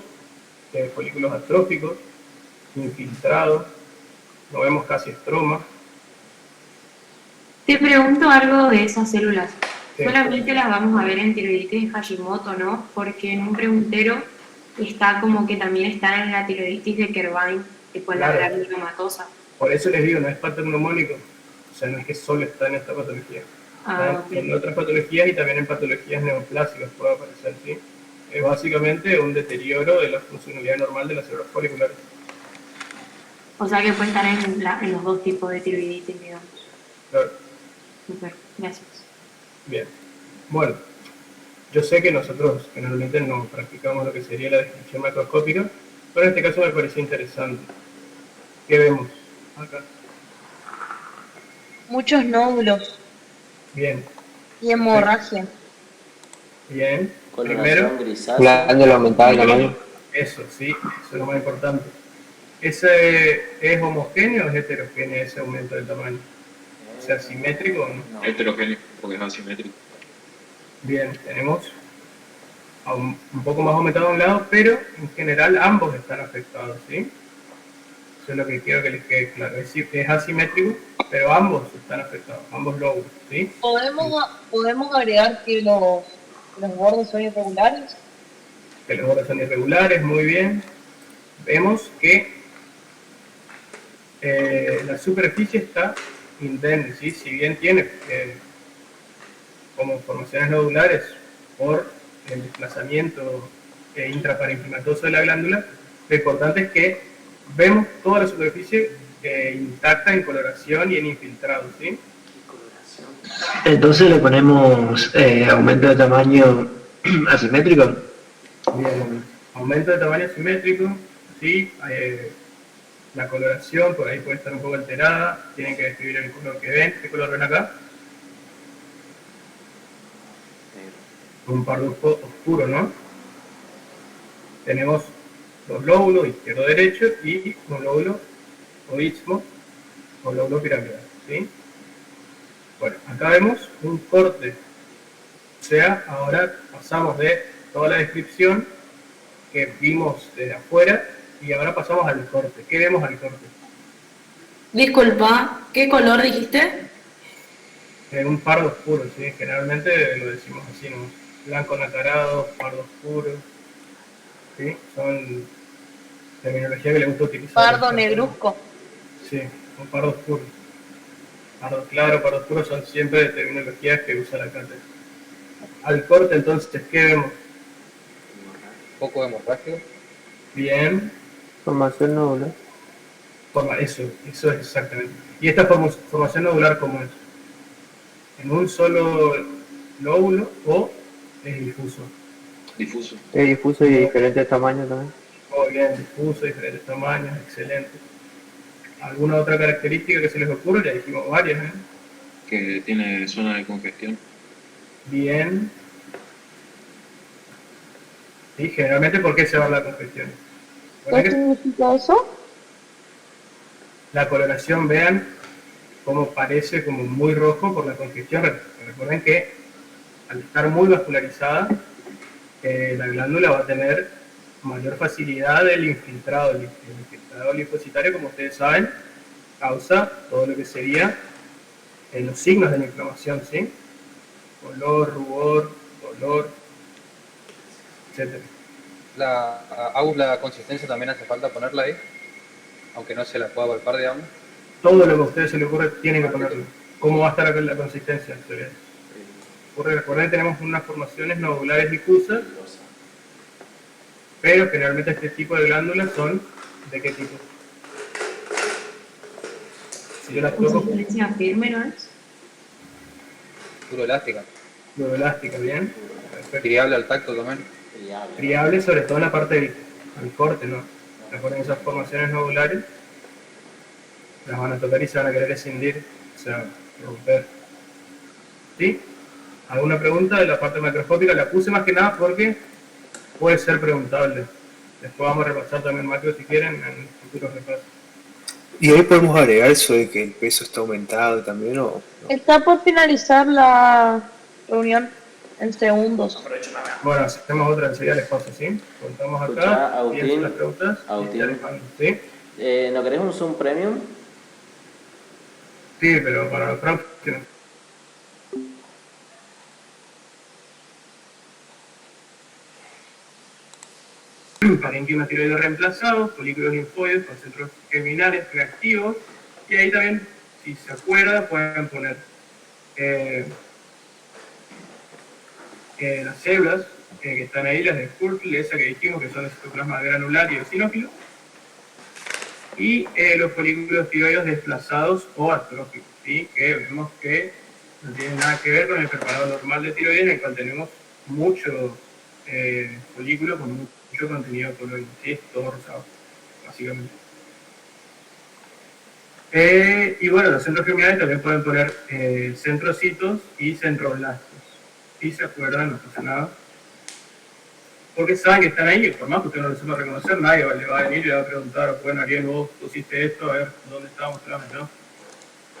folículos atróficos, infiltrados, no vemos casi estroma. Te pregunto algo de esas células. Sí. Solamente las vamos a ver en tiroiditis de Hashimoto, ¿no? Porque en un preguntero está como que también están en la tiroiditis de Kerbein, tipo en la Claro. granulomatosa. Por eso les digo, no es patognomónico, o sea, no es que solo está en esta patología. Ah, Está ok. en otras patologías y también en patologías neoplásicas puede aparecer, ¿sí? Es básicamente un deterioro de la funcionalidad normal de las células foliculares. O sea que puede estar en los dos tipos de tiroiditis, digamos. Claro. Super, gracias. Bien. Bueno, yo sé que nosotros generalmente no practicamos lo que sería la descripción macroscópica, pero en este caso me pareció interesante. ¿Qué vemos acá? Muchos nódulos Bien, y hemorragia. bien. Coloración Primero, grisácea. Glándula aumentada de tamaño. eso, sí, eso es lo más importante. ¿Ese es homogéneo o es heterogéneo ese aumento del tamaño? O sea, simétrico o no. heterogéneo, porque es asimétrico. Bien, tenemos un poco más aumentado a un lado, pero en general ambos están afectados, ¿sí? Eso es lo que quiero que les quede claro. Es decir, es asimétrico, pero ambos están afectados, ambos lóbulos, ¿sí? ¿Podemos agregar que los bordes son irregulares? Que los bordes son irregulares, muy bien. Vemos que la superficie está indemne, ¿sí? Si bien tiene como formaciones nodulares por el desplazamiento intraparenquimatoso de la glándula, lo importante es que vemos toda la superficie intacta en coloración y en infiltrado, ¿sí? Entonces le ponemos aumento de tamaño asimétrico. Bien, aumento de tamaño simétrico, ¿sí? La coloración por ahí puede estar un poco alterada, tienen que describir el color que ven. ¿Qué color ven acá? un parduzco oscuro, ¿no? Tenemos dos lóbulos, izquierdo-derecho, y un lóbulo o istmo o lóbulo piramidal, ¿sí? Bueno, acá vemos un corte. O sea, ahora pasamos de toda la descripción que vimos desde afuera y ahora pasamos al corte. ¿Qué vemos al corte? Disculpa, ¿qué color dijiste? Un pardo oscuro, ¿sí? Generalmente lo decimos así, ¿no? Blanco nacarado, pardo oscuro, ¿sí? Son terminología que le gusta utilizar. Pardo negruzco. Sí, un pardo oscuro. Pardo claro, pardo oscuro son siempre terminologías que usa la cátedra. Al corte, entonces, ¿qué vemos? Poco de hemorragia. Bien. Formación nodular. Eso es exactamente. ¿Y esta formación nodular cómo es? ¿En un solo lóbulo o es difuso? Difuso. Es difuso y de diferentes tamaños también. Muy bien, difuso, diferentes tamaños, excelente. ¿Alguna otra característica que se les ocurre? Ya dijimos varias, ¿eh? Que tiene zona de congestión. Bien. Y generalmente, ¿por qué se va la congestión? ¿Qué significa eso? La coloración, vean cómo parece como muy rojo por la congestión. Recuerden que al estar muy vascularizada, la glándula va a tener mayor facilidad del infiltrado. El infiltrado linfocitario, como ustedes saben, causa todo lo que sería los signos de la inflamación, ¿sí? Color, rubor, dolor, etc. La consistencia también hace falta ponerla ahí, aunque no se la pueda palpar, digamos. Todo lo que a ustedes se les ocurre tienen que ponerlo. ¿Cómo va a estar la consistencia? Recuerden que tenemos unas formaciones nodulares difusas, pero generalmente este tipo de glándulas son ¿de qué tipo? Si yo las toco, Consistencia firme, ¿no es? Duro elástica. elástica, bien. Perfecto. Friable al tacto también. Friable, sobre todo en la parte del corte, ¿no? Recuerden esas formaciones nodulares, las van a tocar y se van a querer escindir, o sea, romper. ¿Sí? ¿Alguna pregunta de la parte macroscópica? La puse más que nada porque puede ser preguntable. Después vamos a repasar también macro si quieren en futuros repasos. ¿Y ahí podemos agregar eso de que el peso está aumentado también o no? Está por finalizar la reunión en segundos. Bueno, hacemos otra enseguida, les paso, ¿sí? Contamos acá, Escuchá, Agustín, piensen las preguntas y ya les paso, ¿sí? ¿No querés un Zoom Premium? Sí, pero para los próximos. Parénquima tiroideo reemplazado, folículos linfoides con centros germinales reactivos, y ahí también, si se acuerda, pueden poner las células que están ahí, las de Purple, esa que dijimos que son el citoplasma granular y eosinófilo, y los folículos tiroides desplazados o atróficos, ¿sí? Que vemos que no tienen nada que ver con el preparado normal de tiroides, en el cual tenemos mucho folículo con mucho contenido colorido, ¿sí? Es todo rosado, básicamente. Y bueno, los centros germinales también pueden poner centrocitos y centroblastos. Si se acuerdan, no pasa nada. Porque saben que están ahí, y por más que usted no lo sepa reconocer, nadie le va a venir y le va a preguntar, bueno, Ariel, vos pusiste esto, a ver dónde está, mostrame, ¿no?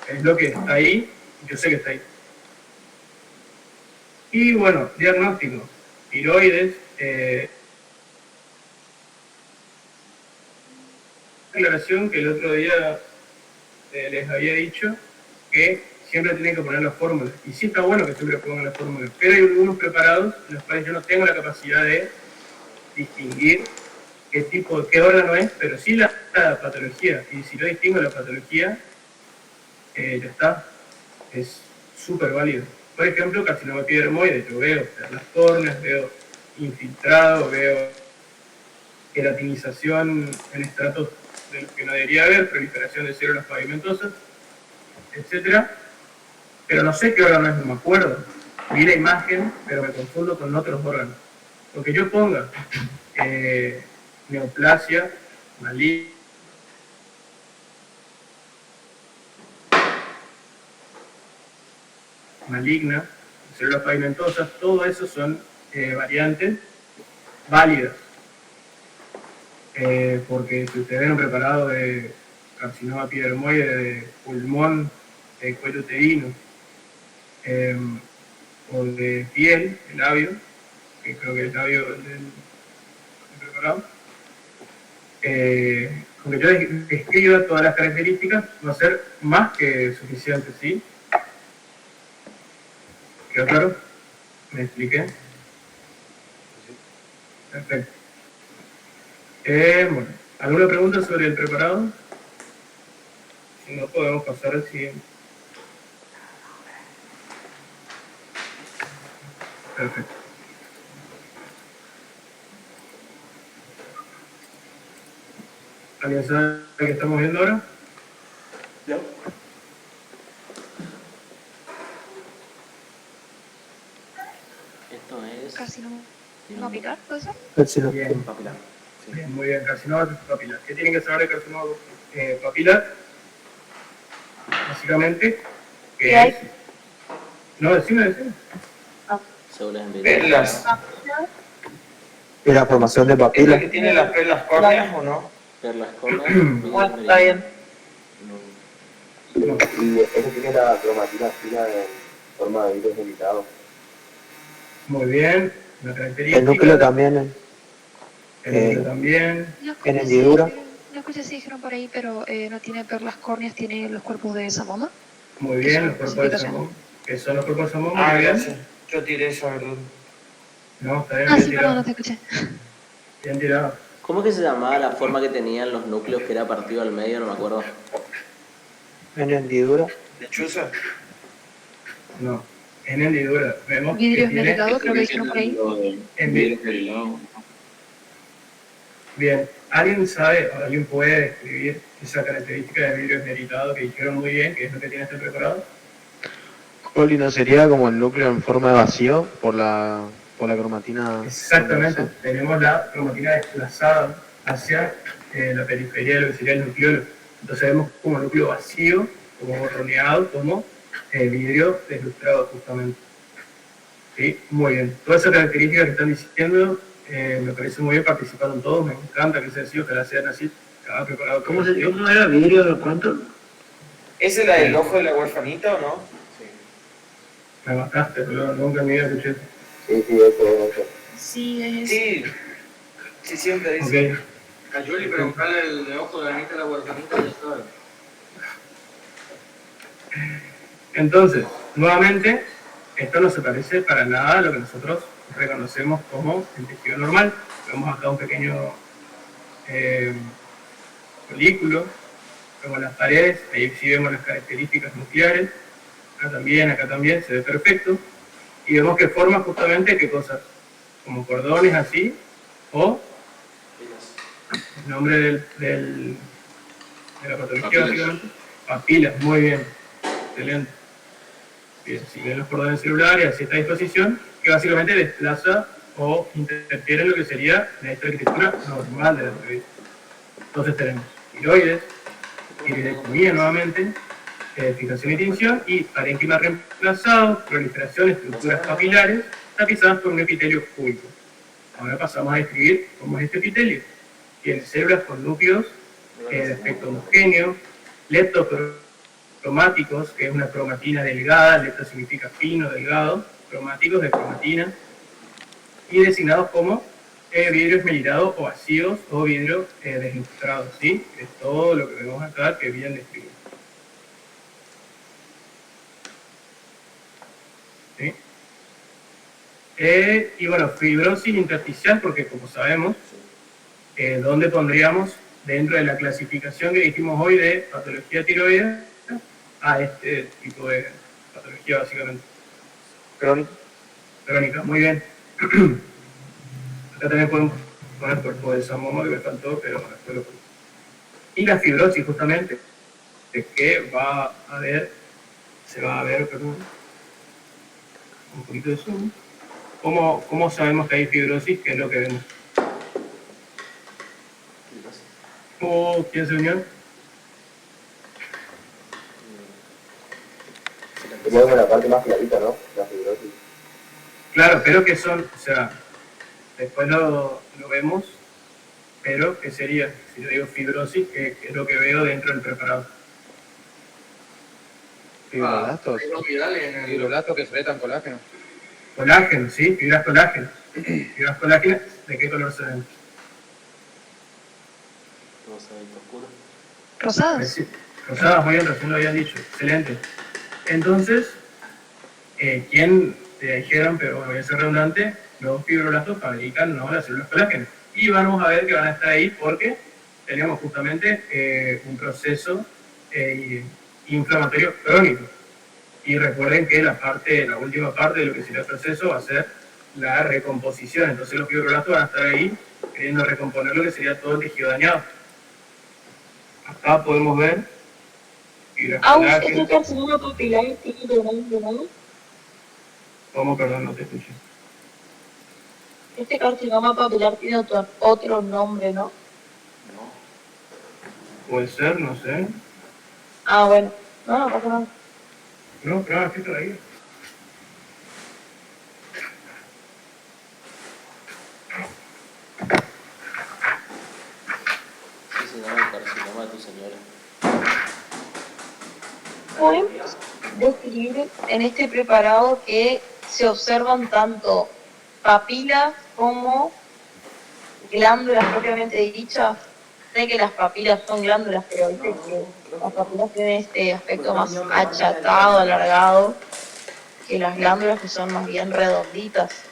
Es lo que está ahí, yo sé que está ahí. Y bueno, diagnóstico. Tiroides, aclaración que el otro día les había dicho que siempre tienen que poner las fórmulas. Y sí está bueno que siempre pongan las fórmulas, pero hay algunos preparados en los cuales yo no tengo la capacidad de distinguir qué órgano es, pero sí la patología. Y si yo distingo la patología, ya está, es súper válido. Por ejemplo, carcinoma epidermoide, yo veo las córneas, veo infiltrado, veo queratinización en estratos de los que no debería haber, proliferación de células pavimentosas, etc. Pero no sé qué órgano es, no me acuerdo. Vi la imagen, pero me confundo con otros órganos. Lo que yo ponga, neoplasia, maligna, células pavimentosas, todo eso son variantes válidas. Porque si ustedes ven un preparado de carcinoma epidermoide, de pulmón, de cuello uterino, o de piel, de labio, que creo que el labio del preparado, aunque yo escriba todas las características, va a ser más que suficiente, ¿sí? ¿Quedó claro? ¿Me expliqué? Perfecto. Bueno, ¿alguna pregunta sobre el preparado? Si no, podemos pasar al siguiente. Perfecto. ¿Alguien sabe qué estamos viendo ahora? ¿Yo? Esto es... Carcinoma papilar, ¿puede ser? Carcinoma. Bien, papilar. Sí. bien, muy bien. Carcinoma papilar. ¿Qué tienen que saber de carcinoma papilar? Básicamente, ¿Qué que hay? es... No, decime. Células en Perlas. ¿Y la formación de ¿Es la papila? que tiene las perlas córneas o no? perlas córneas. Ah, está bien. No. Y eso tiene la cromatina fina en forma de virus limitado. Muy bien. Una característica. El núcleo también. El núcleo también. En hendidura. No escuché si dijeron por ahí, pero no tiene perlas córneas, tiene los cuerpos de Samoma. Muy bien, los cuerpos de Samoma. ¿Qué son los cuerpos de Samoma? Muy bien. Gracias. Yo tiré esa, ¿verdad? No, está bien, Ah, bien sí, tirado. perdón, no te escuché. Bien tirado. ¿Cómo es que se llamaba la forma que tenían los núcleos que era partido al medio? No me acuerdo. En hendidura. ¿Lechuza? No. En hendidura. Vemos Vidrio que tiene... esmerilado, creo que dijeron por ahí. En Vidrio esmerilado. Bien. ¿Alguien sabe o alguien puede describir esa característica de vidrio esmerilado que dijeron muy bien, que es lo que tiene este preparado? Colina sería como el núcleo en forma de vacío por la cromatina. Exactamente. Tenemos la cromatina desplazada hacia la periferia de lo que sería el nucleolo. Entonces vemos como núcleo vacío, como borroneado, como vidrio deslustrado justamente. ¿Sí? Muy bien. Todas esas características que están diciendo me parece muy bien, participaron todos, me encanta que sea así, ojalá sean así, cada preparado. ¿Cómo era vidrio? ¿Cuánto? ¿Esa es la del ojo de la huerfanita o no? Me mataste, pero nunca en mi vida escuché eso. Sí, eso. Sí, es... Sí, siempre dice. Ok. A Yuli preguntarle el de ojo de la Anita de la huerfanita y ya sabe. Entonces, nuevamente, esto no se parece para nada a lo que nosotros reconocemos como el tejido normal. Vemos acá un pequeño folículo, vemos las paredes, ahí sí vemos las características nucleares, acá también, se ve perfecto, y vemos que forma justamente, ¿qué cosas? Como cordones así, o el nombre de la patología, Papilas. básicamente, papilas, muy bien, excelente. Bien, si ven los cordones celulares a cierta disposición, que básicamente desplaza o interfiere en lo que sería la estructura normal de la entrevista. Entonces tenemos tiroides, tiroidectomía nuevamente, fijación y tinción, y parénquima reemplazado, proliferación de estructuras papilares tapizadas por un epitelio público. Ahora pasamos a describir cómo es este epitelio. Tiene células con núcleos de aspecto homogéneo, leptocromáticos, que es una cromatina delgada, lepto significa fino, delgado, cromáticos de cromatina, y designados como vidrio esmerilado o vacíos o vidrio deslustrado, ¿sí? Es todo lo que vemos acá que bien descrito. ¿Sí? Y bueno, fibrosis intersticial, porque como sabemos, ¿dónde pondríamos dentro de la clasificación que dijimos hoy de patología tiroidea a este tipo de patología básicamente? Crónica, muy bien. Acá también podemos poner cuerpo de Samoma, que me faltó, pero después lo pongo. Y la fibrosis, justamente, de que se va a ver, perdón, un poquito de zoom. ¿Cómo sabemos que hay fibrosis? ¿Qué es lo que vemos? ¿Quién se unió? Sería como la parte más clarita, ¿no? La fibrosis. Claro, pero que son, o sea, después lo vemos, pero ¿qué sería? Si yo digo fibrosis, ¿qué es lo que veo dentro del preparado? Fibroblastos. Fibroblastos que secretan colágeno. Colágeno, ¿sí? Fibras colágeno. Fibras colágeno, ¿de qué color se ven? Rosadito oscuro. Rosadas. Sí, rosadas, muy bien, recién lo habían dicho. Excelente. Entonces, ¿quién te dijeron, pero bueno, voy a ser redundante, los fibroblastos fabrican, ¿no?, las células colágeno? Y vamos a ver que van a estar ahí porque tenemos justamente un proceso inflamatorio crónico. Y recuerden que la última parte de lo que será el proceso va a ser la recomposición. Entonces los fibroblastos van a estar ahí queriendo recomponer lo que sería todo el tejido dañado. Acá podemos ver fibras colágeno. ¿Este carcinoma papilar tiene glándula? ¿Cómo? Perdón, no te escuché. Este carcinoma papilar tiene otro nombre, ¿no? Puede ser, no sé. Ah, bueno. No pasa nada. No, claro, aquí todavía. Sí, se llama el carcinoma de tu señora. Podemos describir en este preparado que se observan tanto papilas como glándulas propiamente dichas. Sé que las papilas son glándulas, pero viste que las papilas tienen este aspecto más achatado, alargado, que las glándulas que son más bien redonditas.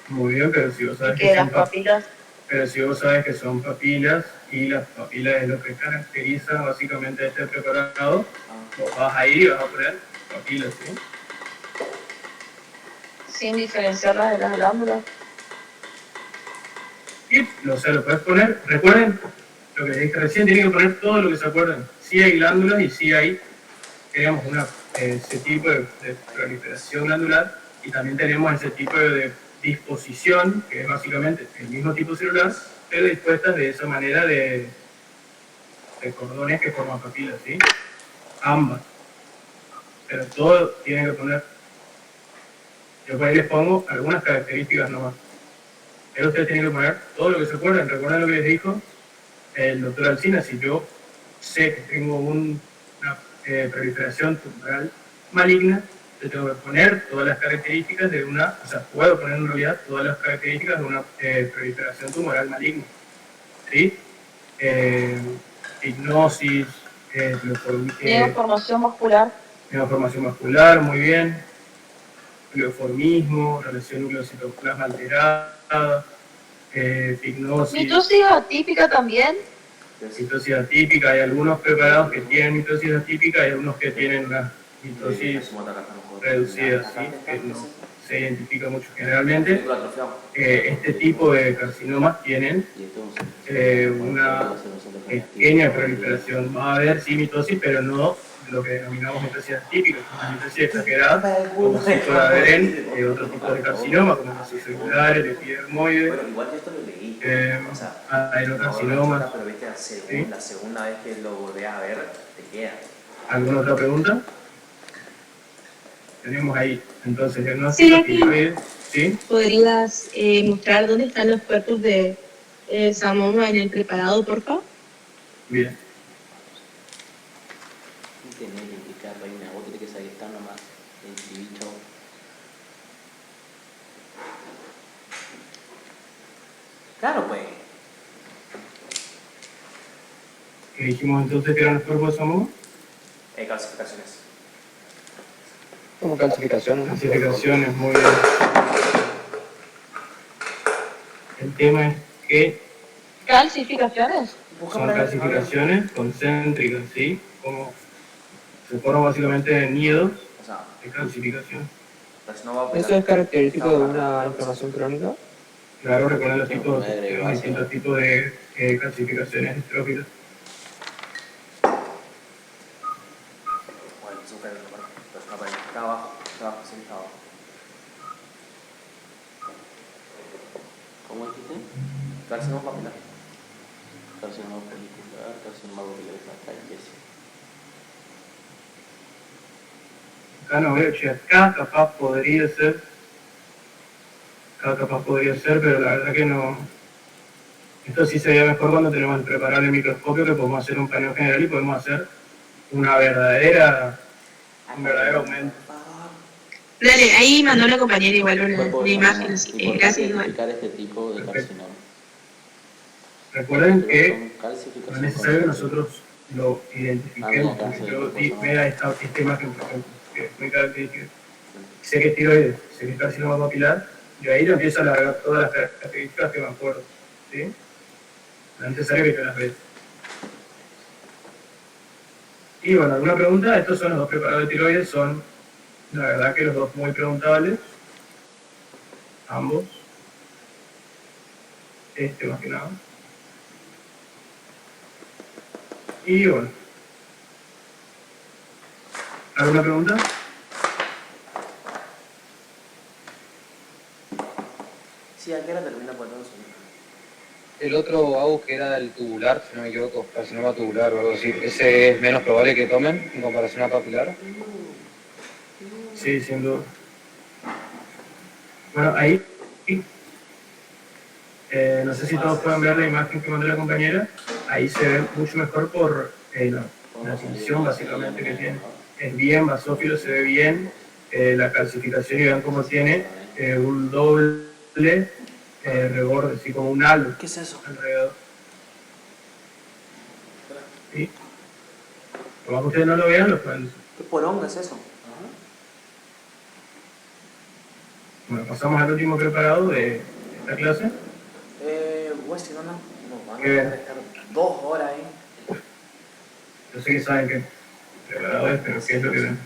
Muy bien, pero si vos sabes Que las papilas... Pero si vos sabes que son papilas, y las papilas es lo que caracteriza básicamente este preparado, vos vas a ir y vas a poner papilas, ¿sí? Sin diferenciarlas de las glándulas. Y, o sea, lo puedes poner, recuerden, lo que les dije recién, tienen que poner todo lo que se acuerdan. Sí hay glándulas y sí hay, digamos, ese tipo de proliferación glandular, y también tenemos ese tipo de disposición, que es básicamente el mismo tipo celular, pero dispuestas de esa manera de cordones que forman papilas, ¿sí? Ambas. Pero todo tienen que poner. Yo por ahí les pongo algunas características nomás. Pero ustedes tienen que poner todo lo que se acuerdan. ¿Recuerdan lo que les dijo el doctor Alsina? Si yo sé que tengo una proliferación tumoral maligna, yo tengo que poner todas las características de una, o sea, puedo poner en realidad todas las características de una proliferación tumoral maligna. ¿Sí? Hipnosis, Neoformación muscular. Neoformación muscular, muy bien. Pleoformismo, relación núcleo-citoplasma alterada, hipnosis. ¿Mitosis atípica también? Mitosis atípica, hay algunos preparados que tienen mitosis atípica, hay algunos que tienen una mitosis reducida, ¿sí? Que no se identifica mucho generalmente. Este tipo de carcinomas tienen una pequeña proliferación. Va a haber sí mitosis, pero no lo que denominamos mitosis atípica, una mitosis exagerada, como si pueda haber en otros tipos de carcinoma, como los celulares, el epidermoide, adenocarcinomas. Pero viste, ¿Sí? la segunda vez que lo volvés a ver, te queda. ¿Alguna otra pregunta? Tenemos ahí, entonces, Sí, diagnóstico, aquí. tiroides, ¿sí? ¿Podrías mostrar dónde están los cuerpos de Samoma en el preparado, por favor? Bien. No tenés que indicar, reina, vos tenés que saber que está nomás. El bicho. Claro, pues. ¿Qué dijimos entonces que eran los cuerpos de Samoma? Calcificaciones. Como calcificaciones. Clasificaciones, muy bien. El tema es que ¿Calcificaciones? son calcificaciones concéntricas, ¿sí? Como se forman básicamente nidos de calcificación. ¿Eso es característico de una inflamación crónica? Claro, recuerden los distintos tipos de calcificaciones estróficas. Bueno, súper, está abajo, sí, está abajo. ¿Cómo dijiste? Carcinoma papilar. Carcinoma follicular, carcinoma papilar de la calle. Acá no veo, che, acá capaz podría ser, pero la verdad que no. Esto sí se ve mejor cuando tenemos el preparado el microscopio, que podemos hacer un paneo general y podemos hacer un verdadero aumento. Dale, ahí mandó la compañera igual ¿Cuál una podés imagen, llamar? así ¿Y que por qué gracias igual. identificar este tipo de carcinoma? Recuerden que Son no es calcificación necesario que con nosotros lo identifiquemos, acá se porque ve yo por di, llamar. mira esta imagen, por ejemplo, que es muy característica. Sé que es tiroides, sé que es carcinoma papilar, yo ahí yo empiezo a alargar todas las características que me acuerdo, ¿sí? No es necesario que te las veas. Y bueno, ¿alguna pregunta? Estos son los dos preparados de tiroides, son la verdad que los dos muy preguntables, ambos, más que nada. Y bueno, ¿alguna pregunta? Sí, ¿a qué hora termina por todo eso? El otro AU que era el tubular, si no me equivoco, carcinoma tubular o algo así, ¿ese es menos probable que tomen en comparación a papilar? Sí, sin duda. Bueno, ahí, no sé si todos pueden ver la imagen que mandó la compañera, ahí se ve mucho mejor por la tinción básicamente que tiene. Es bien basófilo, se ve bien, la calcificación y vean cómo tiene un doble reborde, así como un halo. ¿Qué es eso? Alrededor. ¿Sí? Por más que ustedes no lo vean, lo pueden decir. ¿Qué poronga es eso? Bueno, pasamos al último preparado de esta clase. Güey, si no, no van a ¿Qué ven? poder estar 2 horas ahí. Yo sé que saben qué preparado es, pero ¿qué es lo que ven?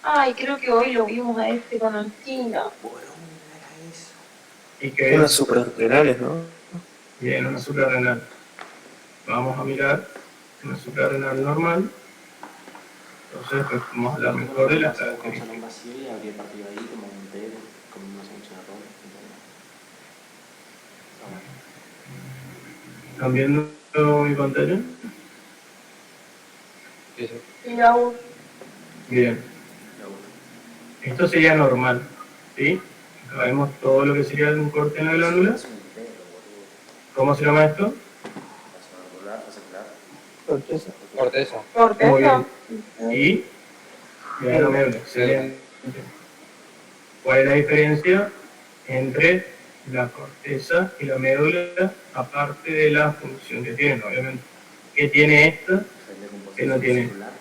Ay, creo que hoy lo vimos a este con Antina. ¿Y qué Unas es? suprarrenales, ¿no? Bien, una suprarrenal. Vamos a mirar una suprarrenal normal. Entonces, pues vamos a hablar mejor de las características. Un vacío y abrir partido ahí como un té, como una sándwich de arroz. ¿Están viendo mi pantalla? Sí, sí. Y aún. Bien. Esto sería normal, ¿sí? Acá vemos todo lo que sería un corte en la glándula. ¿Cómo se llama esto? Corteza. Muy bien. Y vean la médula, excelente. ¿Cuál es la diferencia entre la corteza y la médula, aparte de la función que tienen, obviamente? ¿Qué tiene esta que no tiene esta?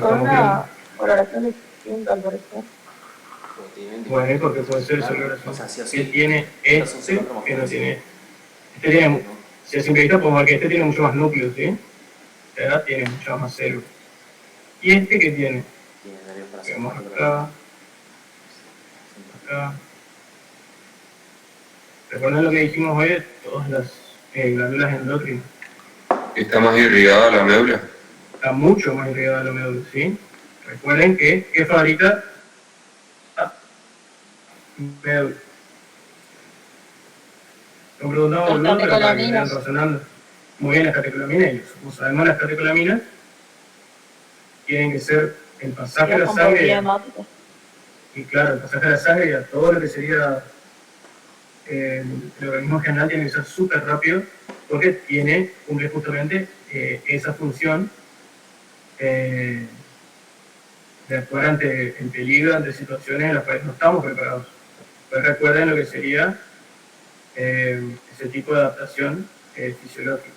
Con una coloración distinta, al parecer. Bueno, porque puede ser esa coloración. ¿Qué tiene este que no tiene este? Este tiene, si a simple vista podemos ver que este tiene mucho más núcleos, ¿sí? Este tiene muchas más células. ¿Y este qué tiene? Vemos acá, acá. ¿Recuerdan lo que dijimos hoy de todas las glándulas endócrinas? ¿Está más irrigada la médula? Está mucho más irrigada la médula, ¿sí? Recuerden que, ¿qué fabrica? Médula. Nos preguntamos, boludo, pero para que vayan razonando. Muy bien, las catecolaminas, y como sabemos, las catecolaminas tienen que ser el pasaje a la sangre. Y claro, el pasaje a la sangre y a todo lo que sería el organismo general tiene que ser súper rápido porque cumple justamente esa función de actuar ante el peligro, ante situaciones en las cuales no estamos preparados. Pues recuerden lo que sería ese tipo de adaptación fisiológica.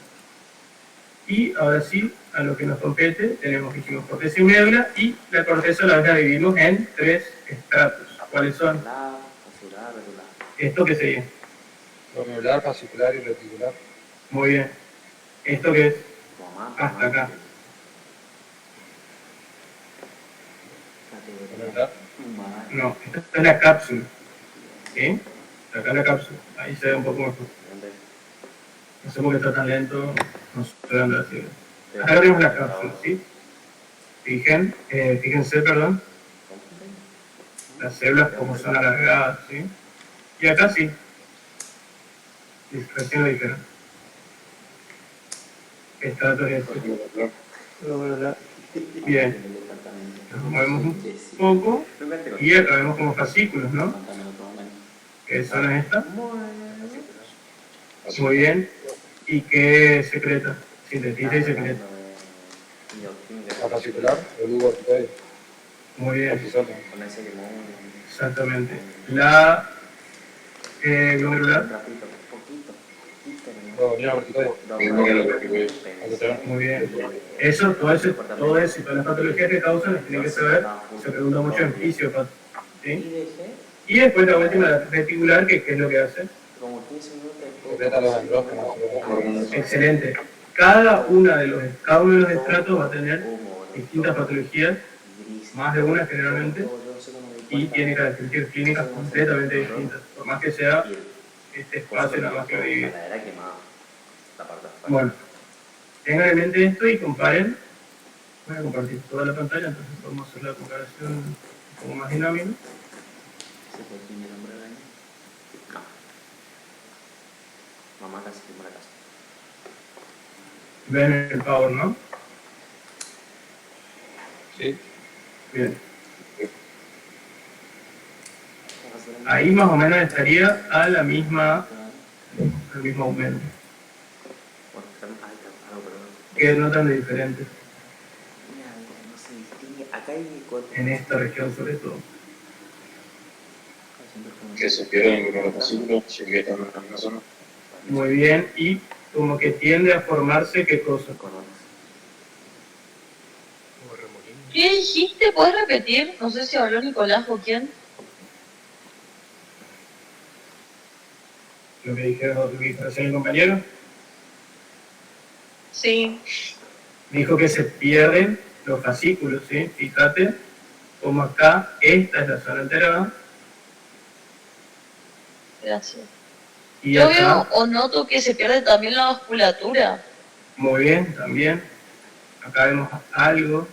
Y ahora sí, a lo que nos compete, tenemos que hicimos corteza y médula, y la corteza la dividimos en 3 estratos. ¿Cuáles son? ¿Esto qué sería? Glomerular, fascicular y reticular. Muy bien. ¿Esto qué es? Hasta acá. No, esta es la cápsula. ¿Sí? Acá la cápsula. Ahí se ve un poco mejor. No sé por qué está tan lento. No sé dónde así. Acá tenemos la cápsula, ¿sí? Fíjense, perdón. Las células como son alargadas, ¿sí? Y acá sí. Recién lo dijeron. estratos y así. Bien, nos movemos un poco y acá vemos como fascículos, ¿no? ¿Qué son estas? Muy bien. ¿Y qué secreta? Sintetiza y secreta. La fascicular, el lugo orquídeo. Muy bien. Con ese limón. Exactamente. La glomerular. Poquito. No, mira, orquídeo. Muy bien. Eso, todo eso y todas las patologías que causan las tienen que saber. Se pregunta mucho en fisiopatía. ¿Sí? Y después la última, la reticular, que es lo que hace. Secreta los andrógenos. Excelente. Cada uno de los estratos va a tener distintas patologías, más de una generalmente, y tiene características clínicas completamente distintas, por más que sea este espacio nada más que vivir. Bueno, tengan en mente esto y comparen. Voy a compartir toda la pantalla, entonces podemos hacer la comparación un poco más dinámica. Mamá casi firmó la casa. Ven el power, ¿no? Sí. Bien. Ahí más o menos estaría al mismo aumento. ¿Qué notan de diferente? No se distingue. Acá hay En esta región sobre todo. Que se pierden con los fascículos, si que están en la misma zona. Muy bien, y como que tiende a formarse, ¿qué cosa? ¿Qué dijiste? ¿Puedes repetir? No sé si habló Nicolás o quién. Lo que dijeron el compañero. Sí. Dijo que se pierden los fascículos, ¿sí? Fíjate como acá, esta es la zona enterada. Gracias. Y Yo acá, veo o noto que se pierde también la vasculatura. muy bien, también. Acá vemos algo,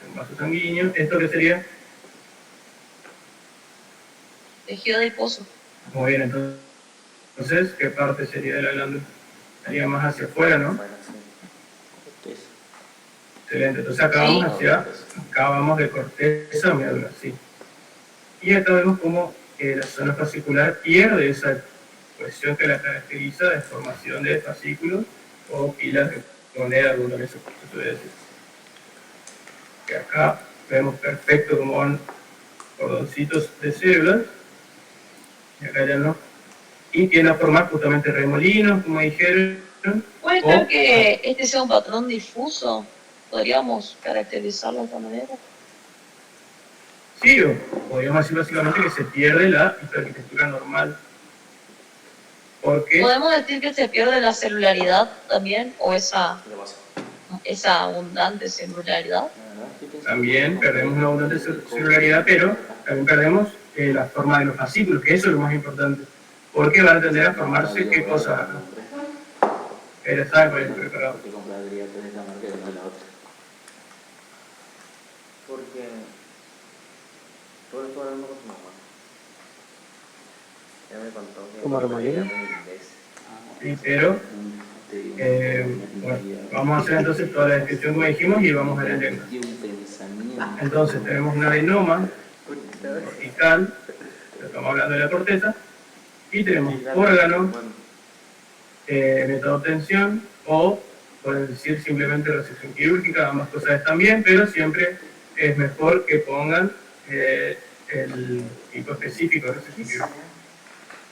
un vaso sanguíneo. ¿Esto qué sería? Tejido adiposo. Muy bien, entonces, ¿qué parte sería de la glándula? Estaría más hacia afuera, ¿no? Excelente, entonces acá vamos de corteza a médula, sí. Y acá vemos cómo la zona fascicular pierde esa cuestión que la caracteriza de formación de fascículos o pilas de moneda, alguno de esos se suele decir. Que acá vemos perfecto cómo van cordoncitos de células, y acá ya no. Y tiene a formar justamente remolinos, como dijeron. ¿Puede ser que este sea un patrón difuso? ¿Podríamos caracterizarlo de esta manera? Sí, o podríamos decir básicamente que se pierde la hiperarquitectura normal. Porque ¿Podemos decir que se pierde la celularidad también? ¿O esa abundante celularidad? también perdemos una abundante celularidad, pero también perdemos la forma de los fascículos, que eso es lo más importante. Porque van a tender a formarse, ¿qué cosa? Ella sabe cuál es el preparado. Porque todo esto hablando con su mamá. Ella me contó que ¿Como remolino? Sí, pero bueno, vamos a hacer entonces toda la descripción como dijimos y vamos a la lengua. Entonces tenemos un adenoma cortical, estamos hablando de la corteza, y tenemos órgano, método de obtención, o pueden decir simplemente resección quirúrgica, ambas cosas están bien, pero siempre es mejor que pongan el tipo específico de resección quirúrgica.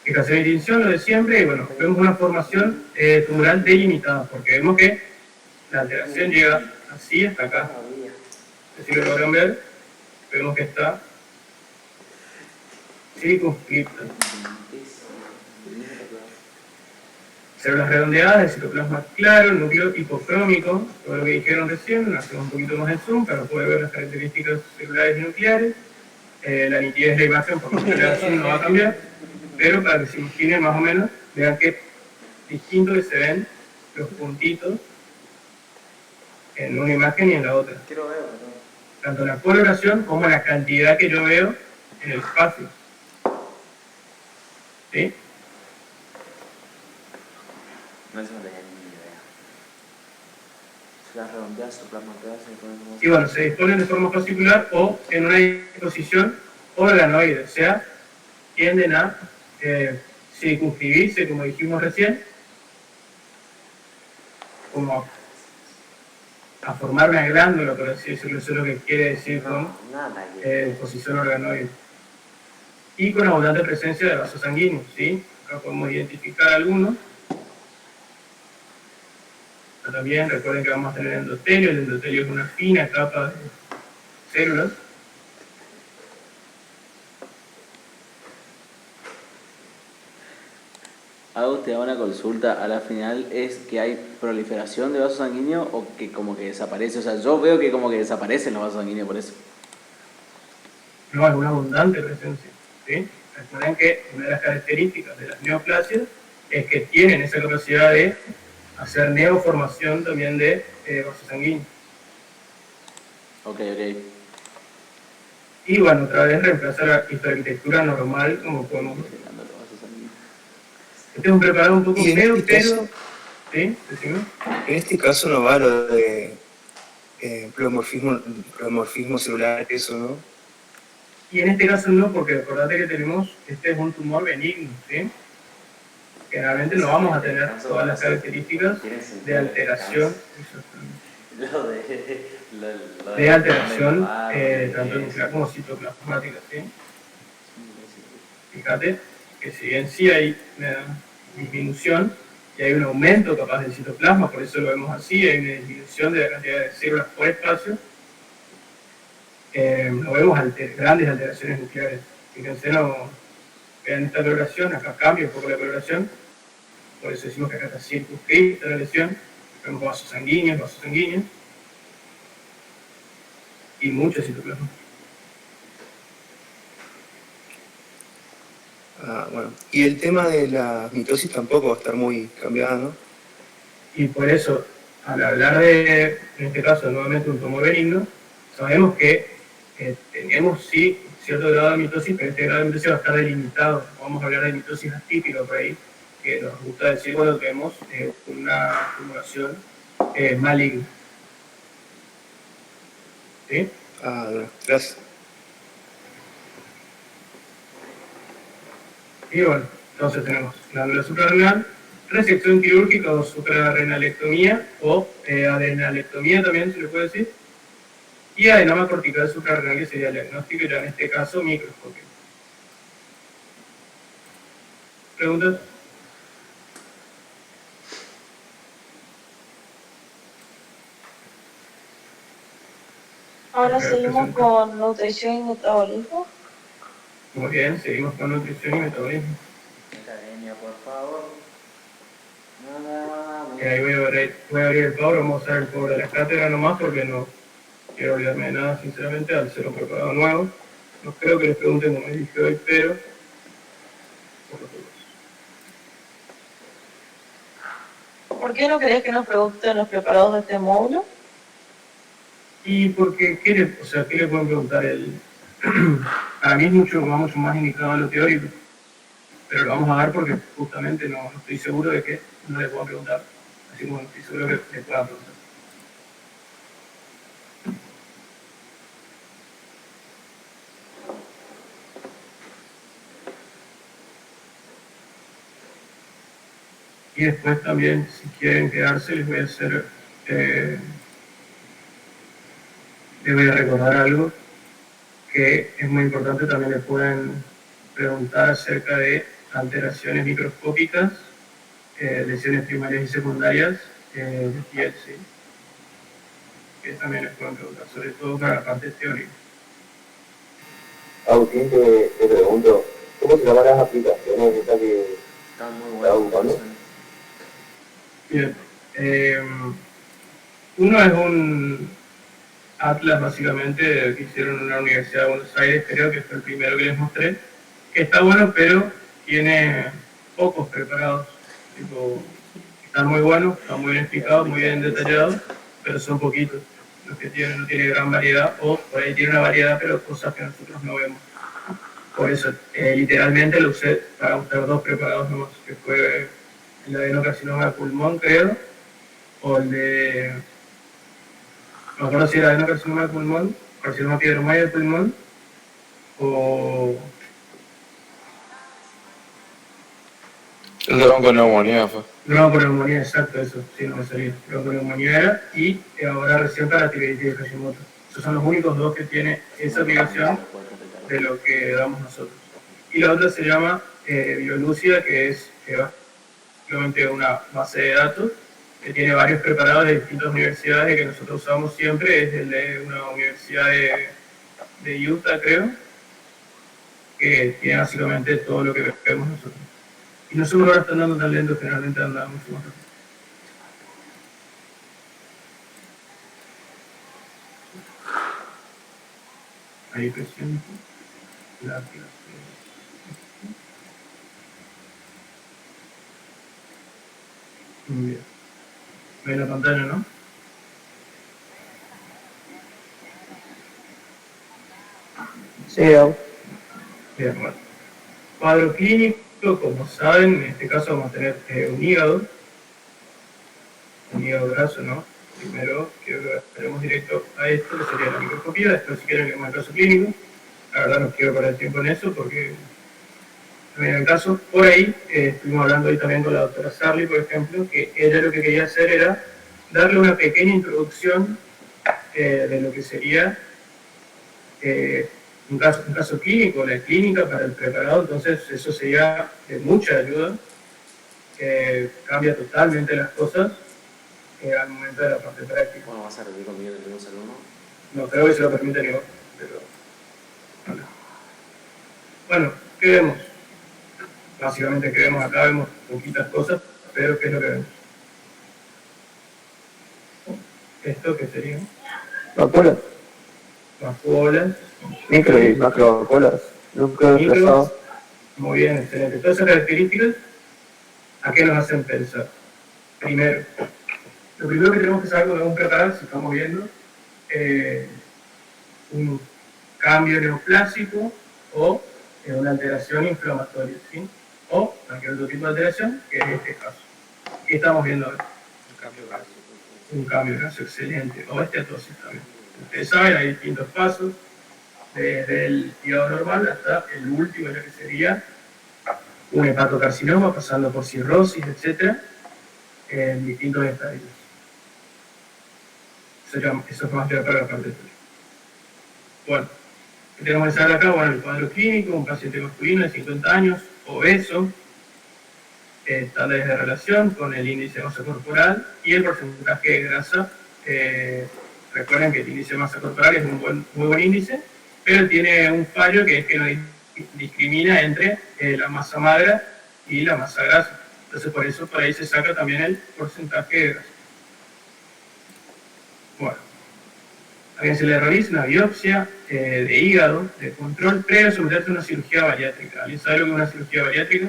Fijación y tinción, lo de siempre, y bueno, vemos una formación tumoral delimitada, porque vemos que la alteración llega así hasta acá. Si lo logran ver, vemos que está circunscripta. Células redondeadas, el citoplasma claro, el núcleo hipocrómico, todo lo que dijeron recién, hacemos un poquito más de zoom para poder ver las características celulares y nucleares. La nitidez de la imagen, por la zoom no va a cambiar, pero para que se imaginen más o menos, vean que distinto que se ven los puntitos en una imagen y en la otra. Tanto la coloración como la cantidad que yo veo en el espacio. ¿Sí? No, eso no tenía ni idea. Las redondeas, citoplasma te hace, y bueno, se disponen de forma fascicular o en una disposición organoide, o sea, tienden a circunscribirse, como dijimos recién, como a formar una glándula, por así decirlo, eso es lo que quiere decir con disposición organoide. Y con abundante presencia de vasos sanguíneos, ¿sí? Acá podemos identificar algunos. Pero también recuerden que vamos a tener endotelio. El endotelio es una fina capa de células. Hago te da una consulta, a la final es que hay proliferación de vasos sanguíneos o que como que desaparece, o sea, yo veo que como que desaparecen los vasos sanguíneos por eso. No, es una abundante presencia, ¿sí? Recuerden que una de las características de las neoplasias es que tienen esa capacidad de hacer neoformación también de vasos sanguíneos. Ok. Y bueno, otra vez reemplaza la hiperarquitectura normal como podemos ver. Este es un preparado un poco feo, pero... ¿Sí? ¿Decime? En este caso no va lo de pleomorfismo celular, eso, ¿no? Y en este caso no, porque acordate que tenemos, este es un tumor benigno, ¿sí? Generalmente no vamos a tener todas las características de alteración, tanto nuclear como citoplasmática, ¿sí? Fíjate que si bien sí hay una disminución y hay un aumento capaz del citoplasma, por eso lo vemos así, hay una disminución de la cantidad de células por espacio, no vemos grandes alteraciones nucleares. Fíjense, vean esta coloración, acá cambia un poco la coloración, por eso decimos que acá está circunscrita la lesión, vemos vasos sanguíneos y mucho citoplasma. Bueno. Y el tema de la mitosis tampoco va a estar muy cambiada, ¿no? Y por eso, al hablar de, en este caso, nuevamente un tumor benigno, sabemos que tenemos sí cierto grado de mitosis, pero este grado de mitosis va a estar delimitado. Vamos a hablar de mitosis atípica por ahí, que nos gusta decir cuando tenemos una tumoración maligna. ¿Sí? Bueno, gracias. Y bueno, entonces tenemos glándula suprarrenal, resección quirúrgica o suprarrenalectomía, o adrenalectomía también se le puede decir, y adenoma cortical suprarrenal, que sería el diagnóstico, ya en este caso microscopio. ¿Preguntas? Ahora seguimos con nutrición y metabolismo. Muy bien, seguimos con nutrición y metabolismo. Academia, por favor. Ahí voy a abrir el Power, vamos a usar el Power de la cátedra nomás porque no quiero olvidarme de nada, sinceramente, al ser un preparado nuevo. No creo que les pregunten como dije hoy, pero... ¿Por qué no querés que nos pregunten los preparados de este módulo? Y porque, ¿qué le pueden preguntar? Para mí es va mucho más indicado a lo teórico, pero lo vamos a dar porque justamente no estoy seguro de que no le puedan preguntar, así como estoy seguro que le puedan preguntar. Y después también, si quieren quedarse, les voy a hacer, les voy a recordar algo que es muy importante, también le pueden preguntar acerca de alteraciones microscópicas, lesiones primarias y secundarias de piel, ¿sí? Que también les pueden preguntar, sobre todo para la parte teórica. Agustín, te pregunto, ¿cómo se llaman las aplicaciones estas que Están muy estás buenas. buscando? Bien, uno es un atlas básicamente que hicieron en la Universidad de Buenos Aires, creo que fue el primero que les mostré, que está bueno, pero tiene pocos preparados, tipo, están muy buenos, están muy bien explicados, muy bien detallados, pero son poquitos los que tienen, no tiene gran variedad, o por ahí tiene una variedad, pero cosas que nosotros no vemos. Por eso, literalmente lo usé para buscar dos preparados nomás, que fue el adenocarcinoma de pulmón, creo, o el de No me acuerdo si era adenocarcinoma de pulmón, carcinoma piedramaide de pulmón, o El de bronconeumonía fue. bronconeumonía, exacto, eso, sí, no me salía. Bronconeumonía era, y ahora recién para tiroiditis de Hashimoto. Esos son los únicos dos que tiene esa aplicación de lo que damos nosotros. Y la otra se llama Biolúcida, que es básicamente una base de datos que tiene varios preparados de distintas universidades que nosotros usamos siempre. Es el de una universidad de Utah, creo, que tiene básicamente todo lo que vemos nosotros. Y nosotros ahora están dando tan lento, generalmente andamos mucho más rápido. Ahí presento la clase. Muy bien. ¿Ven la pantalla, no? Sí, Abu. Bien, bueno. Cuadro clínico, como saben, en este caso vamos a tener un hígado graso, ¿no? Primero quiero que vayamos directo a esto, que sería la microscopía, después si quieren leemos el caso clínico. La verdad no quiero perder tiempo en eso porque en el caso, por ahí, estuvimos hablando hoy también con la doctora Sarli, por ejemplo, que ella lo que quería hacer era darle una pequeña introducción de lo que sería un caso clínico, la clínica para el preparado. Entonces eso sería de mucha ayuda, cambia totalmente las cosas al momento de la parte práctica. Bueno, ¿vas a repetir conmigo que tenemos alumno? No creo que se lo permite ni vos, pero... Bueno, ¿qué vemos? Básicamente que vemos acá, vemos poquitas cosas, pero ¿qué es lo que vemos? ¿Esto qué sería? Vacuolas. Vacuolas. Micro y macro vacuolas. Núcleo desplazado. Muy bien, excelente. Todas esas características, ¿a qué nos hacen pensar? Primero, lo primero que tenemos que saber cuando vamos a preparar, si estamos viendo, un cambio neoplásico o una alteración inflamatoria, ¿sí? O cualquier otro tipo de alteración, que es este caso. ¿Qué estamos viendo ahora? Un cambio graso, excelente. O esteatosis también. Ustedes saben, hay distintos pasos, desde el hígado normal hasta el último, ya que sería un hepatocarcinoma, pasando por cirrosis, etc., en distintos estadios. Eso es más para la parte de bueno, ¿qué tenemos que saber acá? Bueno, el cuadro clínico, un paciente masculino de 50 años, obeso, estándares de relación con el índice de masa corporal y el porcentaje de grasa. Recuerden que el índice de masa corporal es un muy buen índice, pero tiene un fallo que es que no discrimina entre la masa magra y la masa grasa. Entonces por eso por ahí se saca también el porcentaje de grasa. Bueno, también se le realiza una biopsia de hígado, de control previo a someterse a una cirugía bariátrica. ¿Alguien sabe lo que es una cirugía bariátrica?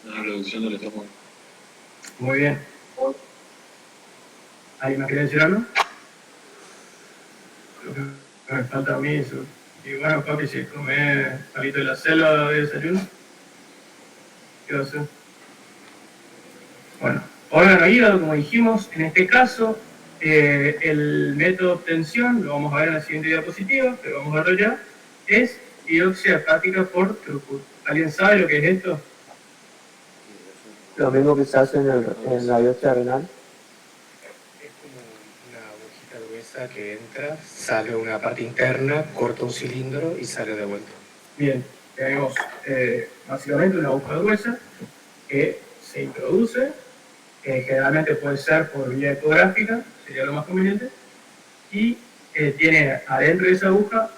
Una reducción del estómago. Muy bien. ¿Alguien más quiere decir algo? Lo que me falta a mí eso. Y bueno, papi, si comés palito de la selva de desayuno, ¿qué va a hacer? Bueno, órgano hígado, como dijimos, en este caso, el método de obtención, lo vamos a ver en la siguiente diapositiva, pero vamos a verlo ya, es biopsia hepática por Throughput. ¿Alguien sabe lo que es esto? Lo mismo que se hace en la biopsia renal. Es como una agujita gruesa que entra, sale una parte interna, corta un cilindro y sale de vuelta. Bien, tenemos básicamente una aguja gruesa que se introduce, generalmente puede ser por vía ecográfica, sería lo más conveniente, y tiene adentro de esa aguja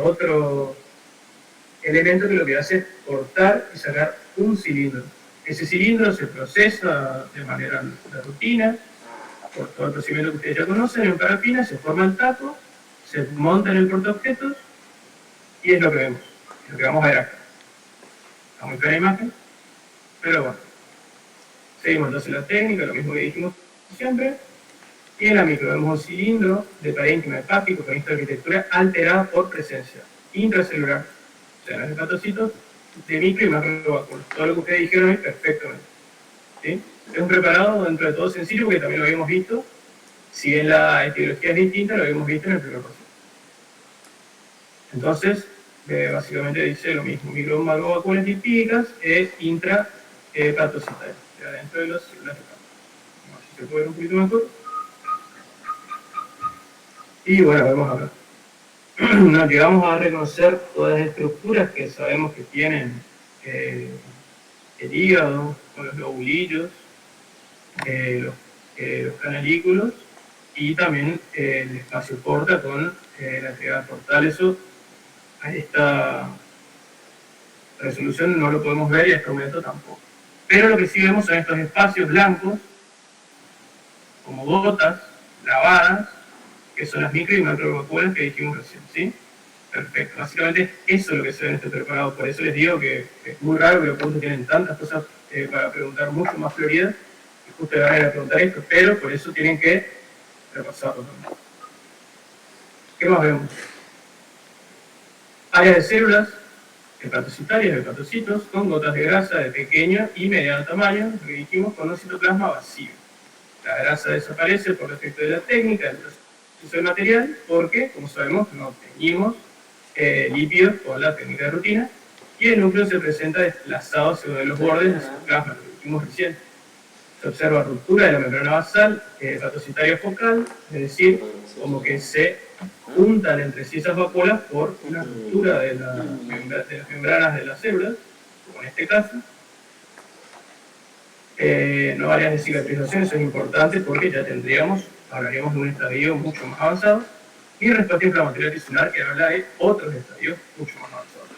otro elemento que lo que hace es cortar y sacar un cilindro. Ese cilindro se procesa de manera de rutina, por todo el procedimiento que ustedes ya conocen, en parafina, se forma el tapo, se monta en el portaobjetos y es lo que vemos, lo que vamos a ver acá. Está muy clara la imagen, pero bueno. Seguimos entonces la técnica, lo mismo que dijimos siempre. Y en la micro vemos un cilindro de parénquima hepático con esta arquitectura alterada por presencia intracelular, o sea, en los hepatocitos de micro y macrovascular. Todo lo que ustedes dijeron es perfectamente. ¿Sí? Es un preparado dentro de todo sencillo porque también lo habíamos visto. Si bien la etiología es distinta, lo habíamos visto en el primer proceso. Entonces, básicamente dice lo mismo: microvacuolas lipídicas intrahepatocitarias, dentro de las células de campo. Vamos a ver si se puede ver un poquito mejor. Y bueno, vamos a ver. Nos llegamos a reconocer todas las estructuras que sabemos que tienen el hígado, con los lobulillos, los canalículos, y también el espacio porta con la actividad portal. Eso a esta resolución no lo podemos ver y a este momento tampoco. Pero lo que sí vemos son estos espacios blancos, como gotas lavadas, que son las micro y macrovacuolas que dijimos recién, ¿sí? Perfecto. Básicamente eso es lo que se ve en este preparado. Por eso les digo que es muy raro que los cursos tienen tantas cosas para preguntar mucho más floridas, y justo le van a preguntar esto, pero por eso tienen que repasarlo también. ¿Qué más vemos? Áreas de células hepatocitarias, hepatocitos, con gotas de grasa de pequeño y mediano tamaño, lo que dijimos, con un citoplasma vacío. La grasa desaparece por efecto de la técnica del proceso de material, porque, como sabemos, no teñimos lípidos con la técnica de rutina, y el núcleo se presenta desplazado sobre los bordes del citoplasma, lo que dijimos recién. Se observa ruptura de la membrana basal hepatocitaria focal, es decir, como que se juntan entre sí esas vacuolas por una ruptura de las membranas de las células, como en este caso. No áreas de cicatrización, eso es importante porque ya hablaríamos de un estadio mucho más avanzado, y respuesta inflamatoria tisular, que habla de otros estadios mucho más avanzados.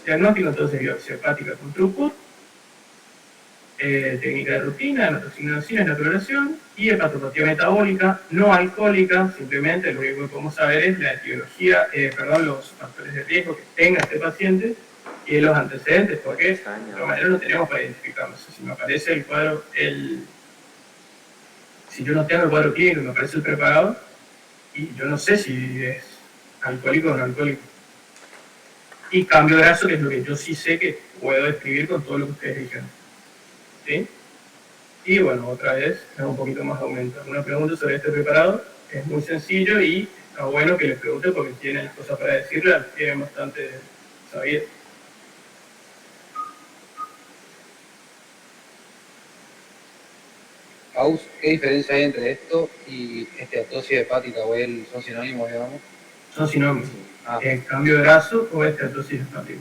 Diagnóstico entonces: biopsia hepática con throughput, técnica de rutina, hematoxinosina, es la cloración, y hepatopatía metabólica no alcohólica. Simplemente lo único que podemos saber es la etiología, los factores de riesgo que tenga este paciente y los antecedentes, porque de otra manera no tenemos para identificarlos. Si me aparece el cuadro, si yo no tengo el cuadro clínico y me aparece el preparado, y yo no sé si es alcohólico o no alcohólico. Y cambio de graso, que es lo que yo sí sé que puedo describir con todo lo que ustedes dijeron. ¿Sí? Y bueno, otra vez, es un poquito más aumenta. Una pregunta sobre este preparado es muy sencillo y está bueno que les pregunte porque tienen cosas para decirle, tienen bastante sabido. Aus, ¿qué diferencia hay entre esto y esteatosis hepática o son sinónimos, digamos? Son sinónimos. El cambio de graso o esteatosis hepática.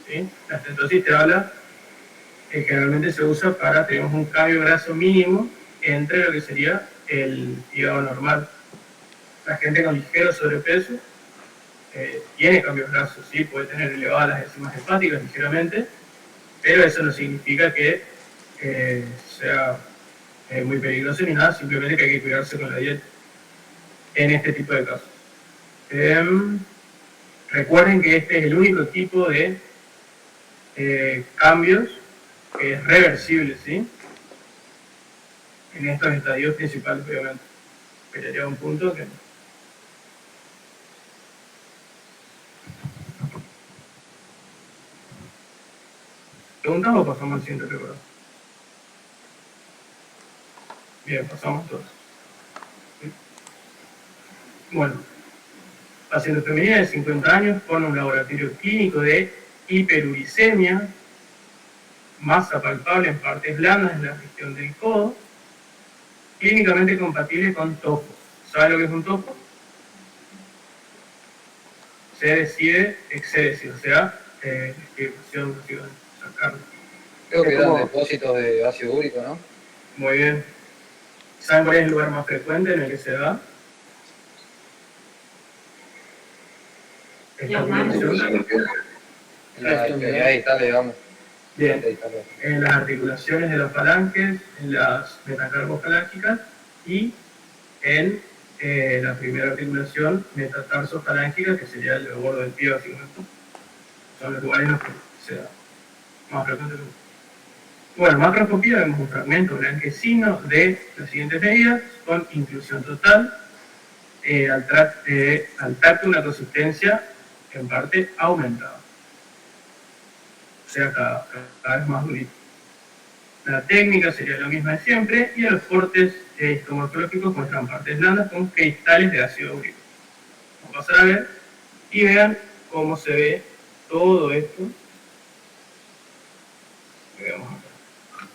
¿Sí? La esteatosis te habla que generalmente se usa para tener un cambio de graso mínimo entre lo que sería el hígado normal. La gente con ligero sobrepeso tiene cambios grasos, ¿sí? Puede tener elevadas las enzimas hepáticas ligeramente, pero eso no significa que sea muy peligroso ni nada, simplemente que hay que cuidarse con la dieta en este tipo de casos. Recuerden que este es el único tipo de cambios que es reversible, ¿sí? En estos estadios principales, obviamente. Pero ya llega un punto que no. ¿Preguntas o pasamos al siguiente preparado? Bien, pasamos todos. Bueno, paciente femenina de 50 años con un laboratorio clínico de hiperuricemia, masa palpable en partes blandas en la región del codo, clínicamente compatible con TOFO. ¿Sabe lo que es un TOFO? Se decide excede, o sea, distribución, sacarlo. Creo que eran depósitos de ácido úrico, ¿no? Muy bien. ¿Saben cuál es el lugar más frecuente en el que se da? Las manos. En la extremidad distal, digamos. Bien, en las articulaciones de las falanges, en las metacarpofalángicas y en la primera articulación metatarsofalángicas, que sería el gordo del pie, básicamente. Son los lugares en los que se da más frecuentemente. Bueno, macroscopía, vemos un fragmento blanquecino de las siguientes medidas, con inclusión total, al tacto una consistencia en parte aumentada. O sea, cada vez más durito. La técnica sería la misma de siempre y los cortes histomorfológicos muestran partes blandas con cristales de ácido úrico. Vamos a pasar a ver y vean cómo se ve todo esto. Veamos acá.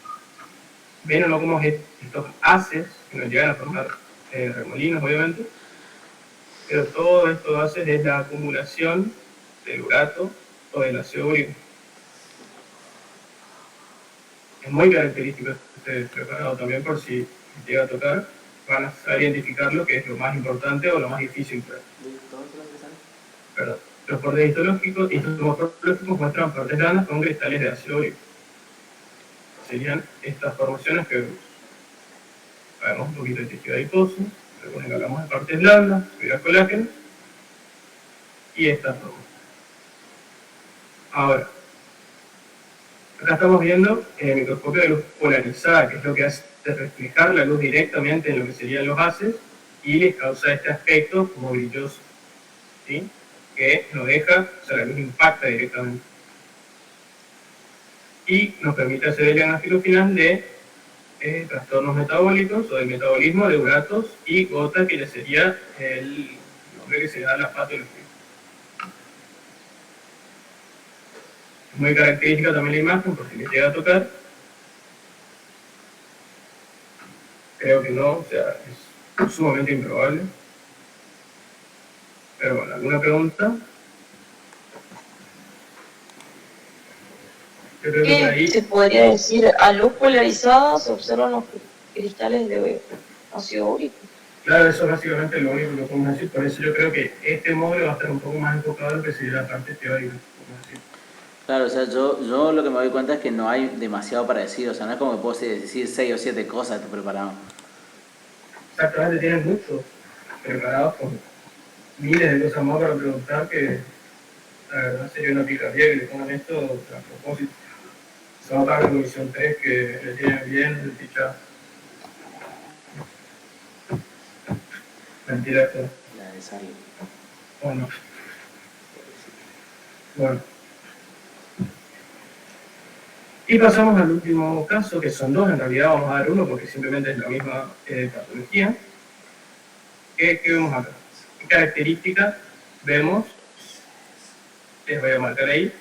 Ven o no cómo estos haces que nos llegan a formar remolinos, obviamente, pero todo esto haces es la acumulación del urato o del ácido úrico. Es muy característico este preparado también, por si llega a tocar, van a saber identificar lo que es lo más importante o lo más difícil. Perdón. Los cortes histomorfológicos muestran partes blandas con cristales de ácido úrico. Serían estas formaciones que vemos. Vemos un poquito de tejido adiposo, luego hablamos de partes blandas, fibras colágeno, y estas formas. Ahora, acá estamos viendo el microscopio de luz polarizada, que es lo que hace reflejar la luz directamente en lo que serían los haces y les causa este aspecto como brilloso, ¿sí? Que nos deja, o sea, la luz impacta directamente. Y nos permite hacer el diagnóstico final de trastornos metabólicos o del metabolismo de uratos y gota, que ya sería el nombre que se da a la patología. Es muy característica también la imagen, por si les llega a tocar. Creo que no, o sea, es sumamente improbable. Pero bueno, ¿alguna pregunta? Yo creo que por ahí... Se podría decir, a luz polarizada se observan los cristales de ácido úrico. Claro, eso es básicamente lo único que podemos decir, por eso yo creo que este módulo va a estar un poco más enfocado en lo que sería la parte teórica. Claro, o sea, yo lo que me doy cuenta es que no hay demasiado para decir, o sea, no es como que puedo decir 6 o 7 cosas de preparado. Exactamente, tienen muchos preparados con miles de cosas más para preguntar, que la verdad sería una picardía que le pongan esto a propósito. Se va a pagar la comisión 3 que le tienen bien el fichado. Mentira esto. La de Sally. ¿O no? Bueno. Y pasamos al último caso, que son dos, en realidad vamos a dar uno porque simplemente es la misma patología. ¿Qué vemos acá? ¿Qué características vemos? Les voy a marcar ahí.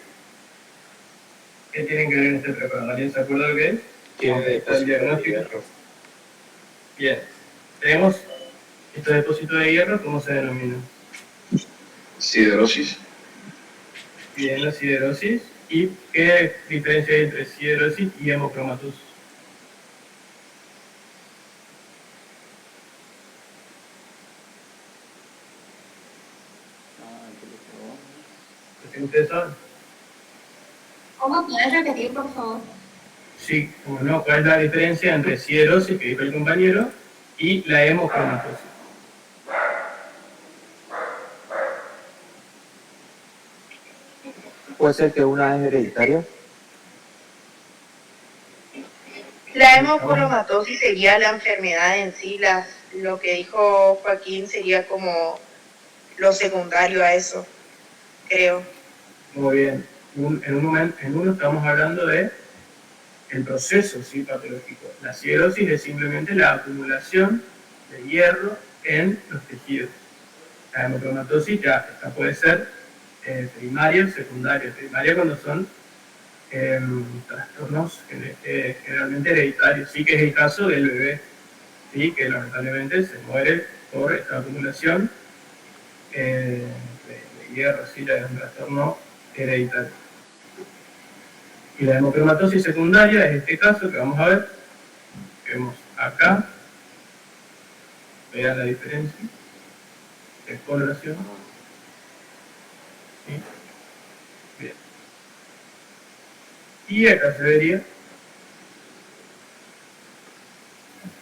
¿Qué tienen que ver en este preparado? ¿Alguien se acuerda lo que es? Tiene el diagnóstico. Bien. Tenemos estos depósitos de hierro, ¿cómo se denominan? Siderosis. Bien, la siderosis. ¿Y qué diferencia hay entre siderosis y hemocromatosis? ¿Ustedes saben? ¿Cómo puedes repetir, por favor? Sí, como no, ¿cuál es la diferencia entre siderosis, que dijo el compañero, y la hemocromatosis? ¿Puede ser que una es hereditaria? La hemocromatosis sería la enfermedad en sí, lo que dijo Joaquín sería como lo secundario a eso, creo. Muy bien. En uno estamos hablando de el proceso sí, patológico. La siderosis es simplemente la acumulación de hierro en los tejidos. La hemocromatosis ya esta puede ser primaria o secundaria. Primaria cuando son trastornos generalmente hereditarios, sí, que es el caso del bebé, sí, que lamentablemente se muere por esta acumulación de hierro, sí, ya es un trastorno hereditario. Y la hemocromatosis secundaria es este caso que vamos a ver, que vemos acá, vean la diferencia de coloración. ¿Sí? Bien. Y acá se vería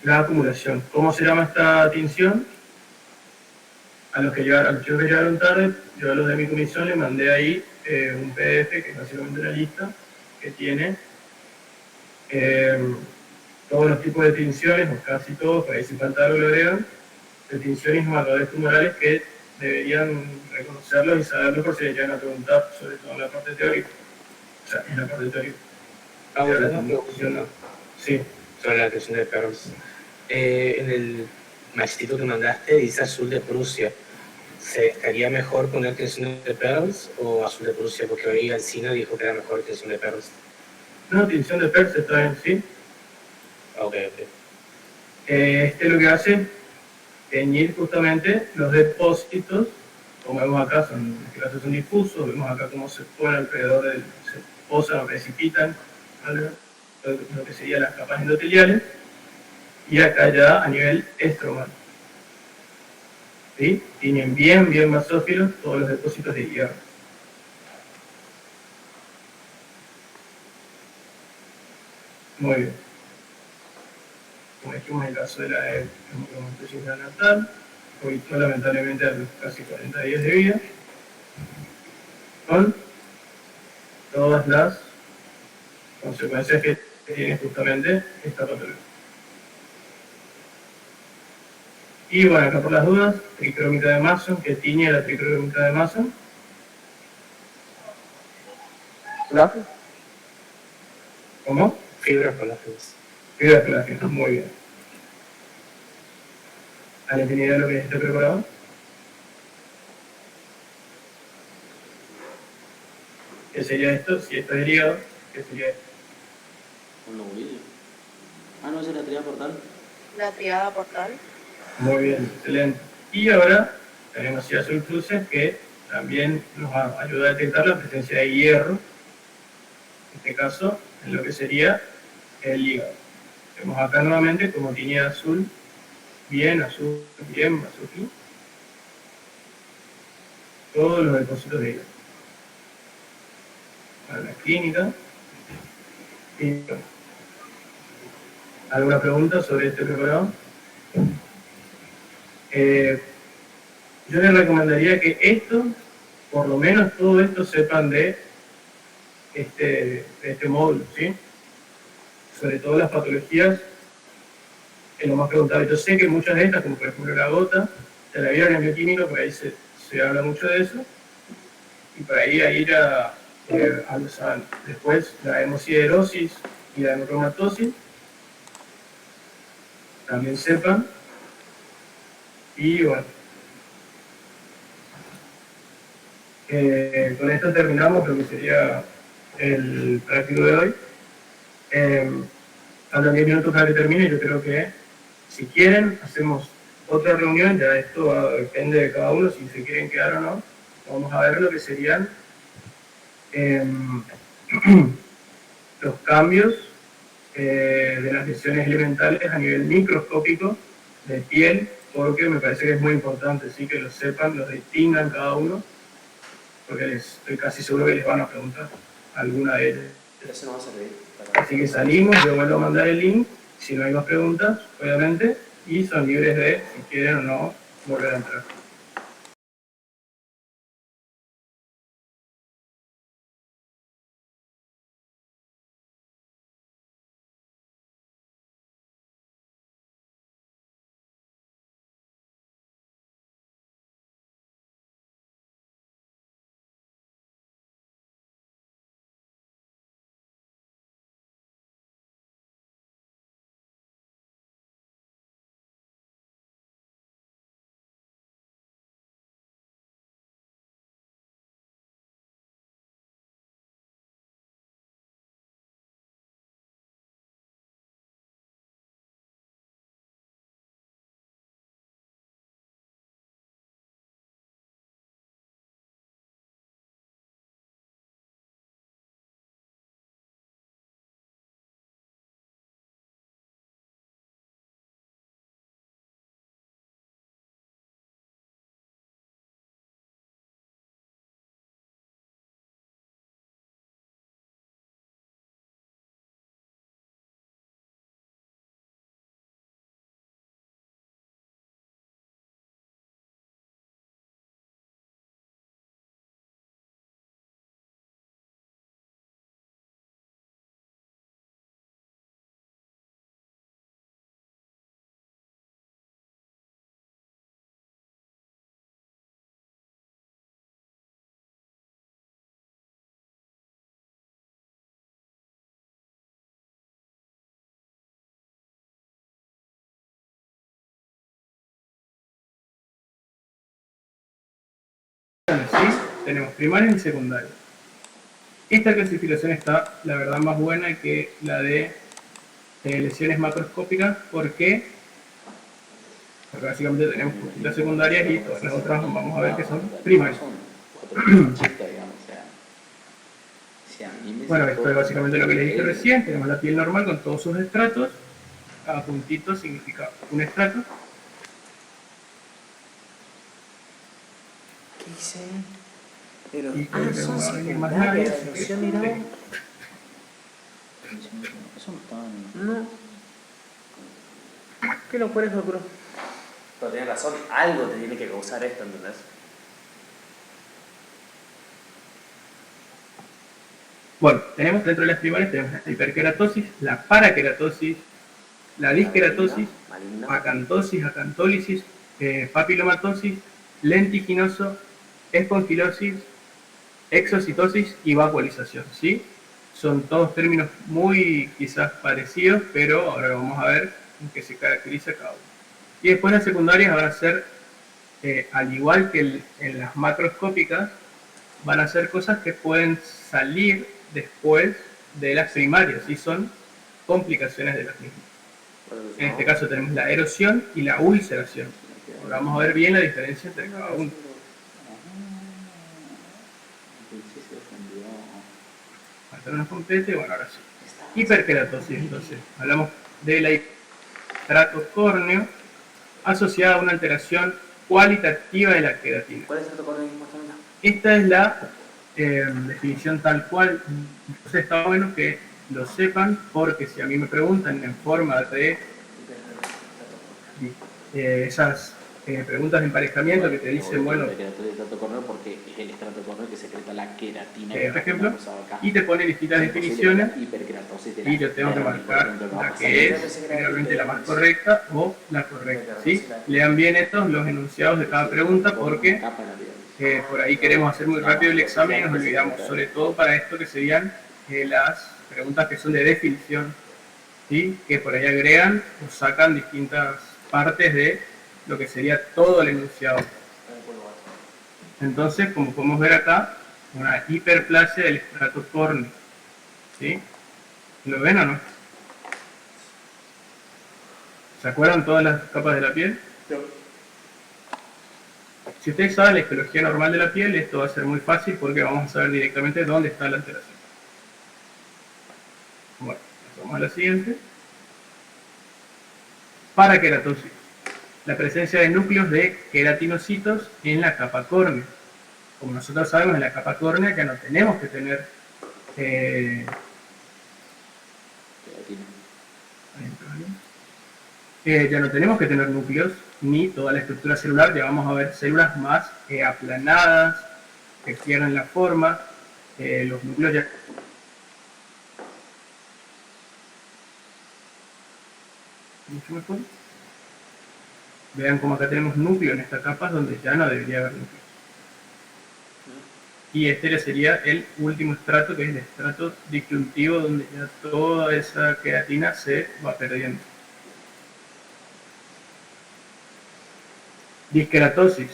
la acumulación. ¿Cómo se llama esta tinción? A los que llegaron tarde, yo a los de mi comisión les mandé ahí un PDF, que es básicamente una lista, que tiene todos los tipos de tinciones, o casi todos, por ahí si falta algo lo agregan, de tinciones y marcadores tumorales que deberían reconocerlos y saberlos por si les llegan a preguntar, sobre todo en la parte teórica. O sea, en la parte teórica. Sí, sobre la tensión de Pearls. En el machito que mandaste dice azul de Prusia. ¿Se estaría mejor poner tensión de Pearls o azul de Prusia? Porque hoy Alcina dijo que era mejor tensión de Pearls. No, tensión de Pearls está bien, sí. Ok, ok. Este lo que hace es teñir justamente los depósitos, como vemos acá, en este caso son difusos, vemos acá cómo se pone alrededor se posan o precipitan lo que serían las capas endoteliales, y acá ya a nivel estromal. ¿Sí? Tienen bien basófilos todos los depósitos de hierro. Muy bien. Como dijimos en el caso de la hemocromatosis neonatal, hoy lamentablemente a los casi 40 días de vida, con todas las consecuencias que tiene justamente esta patología. Y bueno, acá por las dudas, tricrómica de Mason, que tiñe la tricrómica de Mason. ¿Colágeno? ¿Cómo? Fibras colágenas. Fibras colágenas, muy bien. ¿Alguien tiene idea de lo que es este preparado? ¿Qué sería esto? Si esto es el hígado, ¿qué sería esto? Un lobulillo. Ah, no, esa es la triada portal. La triada portal. Muy bien, excelente. Y ahora tenemos azul cruces que también nos ayuda a detectar la presencia de hierro, en este caso, en lo que sería el hígado. Vemos acá nuevamente como tiene azul, bien azul, todos los depósitos de hígado. Para la clínica. Y, bueno, ¿alguna pregunta sobre este preparado? Yo les recomendaría que esto, por lo menos todo esto, sepan de este módulo, ¿sí? Sobre todo las patologías, es lo más preguntado. Yo sé que muchas de estas, como por ejemplo la gota, se la vieron en bioquímico, por ahí se habla mucho de eso, y por ahí a ir a lo sano. Después la hemosiderosis y la hemocromatosis, también sepan. Y bueno, con esto terminamos lo que sería el práctico de hoy. Faltan 10 minutos para que termine. Yo creo que si quieren hacemos otra reunión, ya esto depende de cada uno si se quieren quedar o no. Vamos a ver lo que serían los cambios de las lesiones elementales a nivel microscópico de piel, porque me parece que es muy importante, ¿sí? Que lo sepan, los distingan cada uno, porque estoy casi seguro que les van a preguntar alguna de ellas. Eso no va a servir. Así que salimos, yo vuelvo a mandar el link, si no hay más preguntas, obviamente, y son libres de, si quieren o no, volver a entrar. ¿sí? Tenemos primarias y secundarias. Esta clasificación está, la verdad, más buena que la de lesiones macroscópicas. ¿Por qué? Porque básicamente tenemos poquitas secundarias y todas las otras vamos a ver que son primarias. Bueno, esto es básicamente lo que les dije recién. Tenemos la piel normal con todos sus estratos. Cada puntito significa un estrato. ¿Qué hice? Y creo que no va a venir más nadie. Así que, mira. sí. Eso no está en... No. ¿Qué locura es locura? Pero tienes razón, algo te tiene que causar esto, ¿entendés? Bueno, tenemos dentro de las primarias, tenemos la hiperkeratosis, la parakeratosis, la diskeratosis, acantosis, acantólisis, papilomatosis, lentiginoso, espongilosis, exocitosis y vacuolización, ¿sí? Son todos términos muy quizás parecidos, pero ahora vamos a ver en qué se caracteriza cada uno. Y después las secundarias van a ser, al igual que en las macroscópicas, van a ser cosas que pueden salir después de las primarias, y son complicaciones de las mismas. En este caso tenemos la erosión y la ulceración. Ahora vamos a ver bien la diferencia entre cada uno. Falta una completa y bueno, ahora sí. Hiperkeratosis, entonces, hablamos de la hipertrato córneo asociada a una alteración cualitativa de la queratina. ¿Cuál es el córneo? Esta es la definición tal cual. Entonces está bueno que lo sepan, porque si a mí me preguntan en forma de esas preguntas de emparejamiento que te dicen, bueno, porque es el estrato córneo que secreta la queratina, por ejemplo, y te pone distintas definiciones y yo tengo que marcar la que es generalmente la más correcta o la correcta, ¿sí? Lean bien estos los enunciados de cada pregunta, porque por ahí queremos hacer muy rápido el examen y nos olvidamos, sobre todo para esto que serían las preguntas que son de definición, ¿sí? Que por ahí agregan o sacan distintas partes de lo que sería todo el enunciado. Entonces, como podemos ver acá, una hiperplasia del estrato córneo, ¿sí? ¿Lo ven o no? ¿Se acuerdan todas las capas de la piel? Si ustedes saben la histología normal de la piel, esto va a ser muy fácil porque vamos a saber directamente dónde está la alteración. Bueno, pasamos a la siguiente. Parakeratosis. La presencia de núcleos de queratinocitos en la capa córnea. Como nosotros sabemos, en la capa córnea ya no tenemos que tener ya no tenemos que tener núcleos ni toda la estructura celular. Ya vamos a ver células más aplanadas, que pierden la forma. Los núcleos ya mucho mejor. Vean como acá tenemos núcleo en esta capa donde ya no debería haber núcleo. Y este ya sería el último estrato, que es el estrato disyuntivo, donde ya toda esa queratina se va perdiendo. Diskeratosis,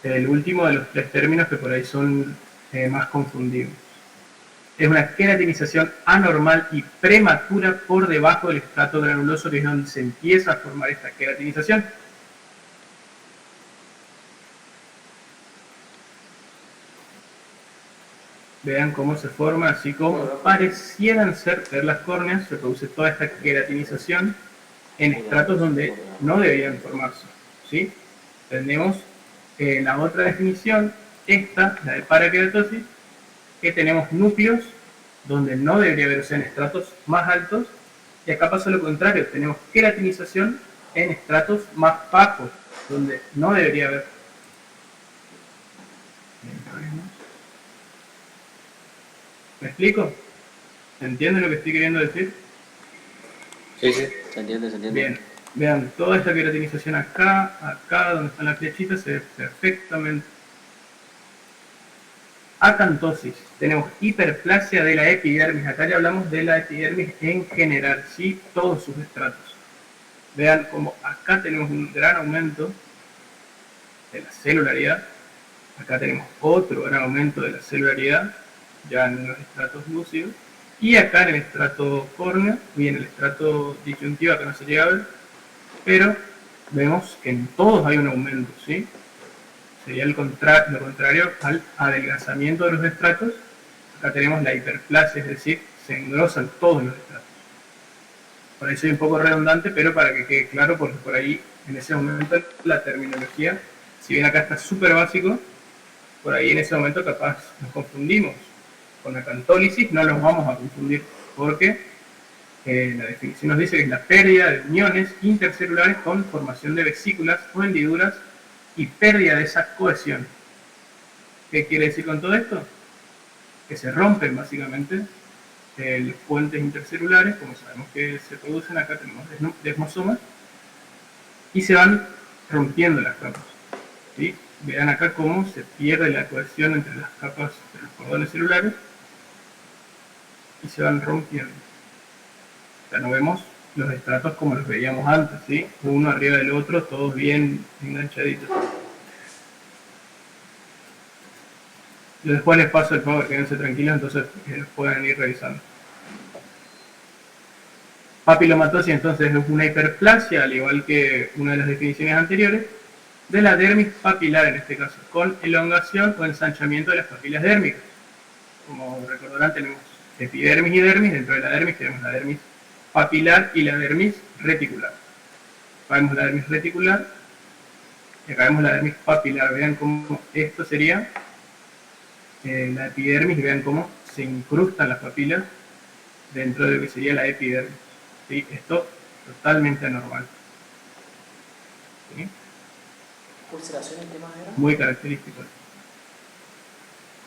el último de los tres términos que por ahí son más confundidos. Es una queratinización anormal y prematura por debajo del estrato granuloso, que es donde se empieza a formar esta queratinización. Vean cómo se forma, así como parecieran ser perlas córneas, se produce toda esta queratinización en estratos donde no deberían formarse, ¿sí? Tenemos la otra definición, esta, la de parakeratosis, que tenemos núcleos donde no debería haber, o sea, en estratos más altos, y acá pasa lo contrario, tenemos queratinización en estratos más bajos, donde no debería haber. ¿Me explico? ¿Se entiende lo que estoy queriendo decir? Sí, sí. Se entiende, se entiende. Bien. Vean, toda esta queratinización acá, donde están las flechitas, se ve perfectamente. Acantosis. Tenemos hiperplasia de la epidermis. Acá ya hablamos de la epidermis en general, ¿sí? Todos sus estratos. Vean como acá tenemos un gran aumento de la celularidad. Acá tenemos otro gran aumento de la celularidad, ya en los estratos lúcidos. Y acá en el estrato córnea, y en el estrato disyuntivo, acá no se llega a ver, pero vemos que en todos hay un aumento, ¿sí? Sería lo contrario al adelgazamiento de los estratos. Acá tenemos la hiperplasia, es decir, se engrosan todos los estratos. Por ahí soy un poco redundante, pero para que quede claro, porque por ahí en ese momento la terminología, si bien acá está súper básico, por ahí en ese momento capaz nos confundimos. Con la cantólisis no los vamos a confundir, porque la definición nos dice que es la pérdida de uniones intercelulares con formación de vesículas o hendiduras y pérdida de esa cohesión. ¿Qué quiere decir con todo esto? Que se rompen básicamente los puentes intercelulares, como sabemos que se producen, acá tenemos desmosomas, y se van rompiendo las capas, ¿sí? Vean acá cómo se pierde la cohesión entre las capas de los cordones celulares y se van rompiendo. Ya no vemos los estratos como los veíamos antes, ¿sí? Uno arriba del otro, todos bien enganchaditos. Yo después les paso el favor, quédense tranquilos, entonces los pueden ir revisando. Papilomatosis entonces es una hiperplasia, al igual que una de las definiciones anteriores, de la dermis papilar en este caso, con elongación o ensanchamiento de las papilas dérmicas. Como recordarán, tenemos epidermis y dermis. Dentro de la dermis tenemos la dermis papilar y la dermis reticular. Acá vemos la dermis reticular y acá vemos la dermis papilar. Vean cómo esto sería la epidermis y vean cómo se incrustan las papilas dentro de lo que sería la epidermis. ¿Sí? Esto totalmente anormal. ¿Sí? ¿Ulceración en qué más era? Muy característico.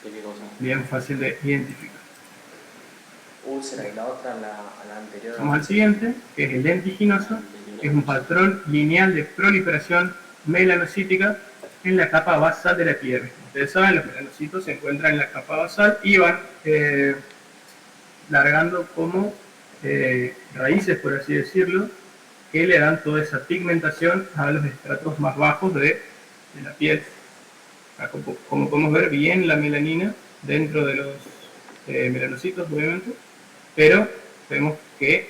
¿De qué cosa? Bien fácil de identificar. Úlcera y la otra, la anterior. Vamos al siguiente, que es el lentiginoso, que es un patrón lineal de proliferación melanocítica en la capa basal de la epidermis. Ustedes saben, los melanocitos se encuentran en la capa basal y van largando como raíces, por así decirlo, que le dan toda esa pigmentación a los estratos más bajos de la piel. Acá, como podemos ver, bien la melanina dentro de los melanocitos, obviamente, pero vemos que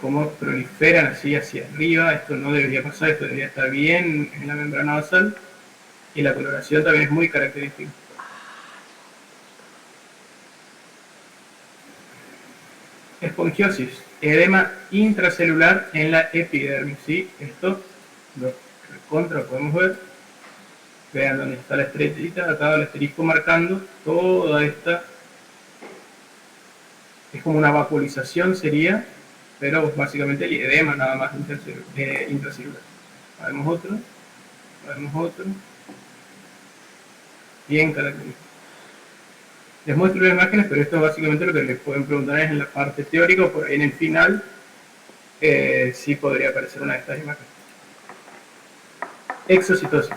cómo proliferan así hacia arriba. Esto no debería pasar, esto debería estar bien en la membrana basal, y la coloración también es muy característica. Esponjiosis, edema intracelular en la epidermis, ¿sí? Esto lo recontra podemos ver. Vean dónde está la estrellita, acá el asterisco marcando toda esta. Es como una vacuolización sería, pero básicamente el edema nada más intracelular. Vemos otro. Bien característico. Les muestro las imágenes, pero esto es básicamente lo que les pueden preguntar es en la parte teórica, o por ahí en el final sí podría aparecer una de estas imágenes. Exocitosis,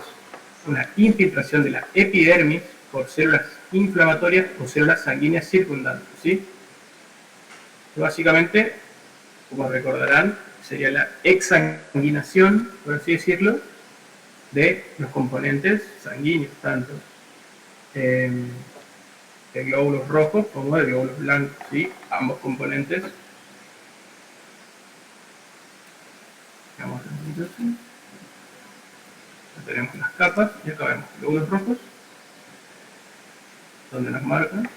una infiltración de la epidermis por células inflamatorias o células sanguíneas circundantes, ¿sí? Básicamente, como recordarán, sería la exsanguinación, por así decirlo, de los componentes sanguíneos, tanto de glóbulos rojos como de glóbulos blancos, ¿sí? Ambos componentes. Veamos aquí. Tenemos las capas y acá vemos glóbulos rojos, donde nos marcan,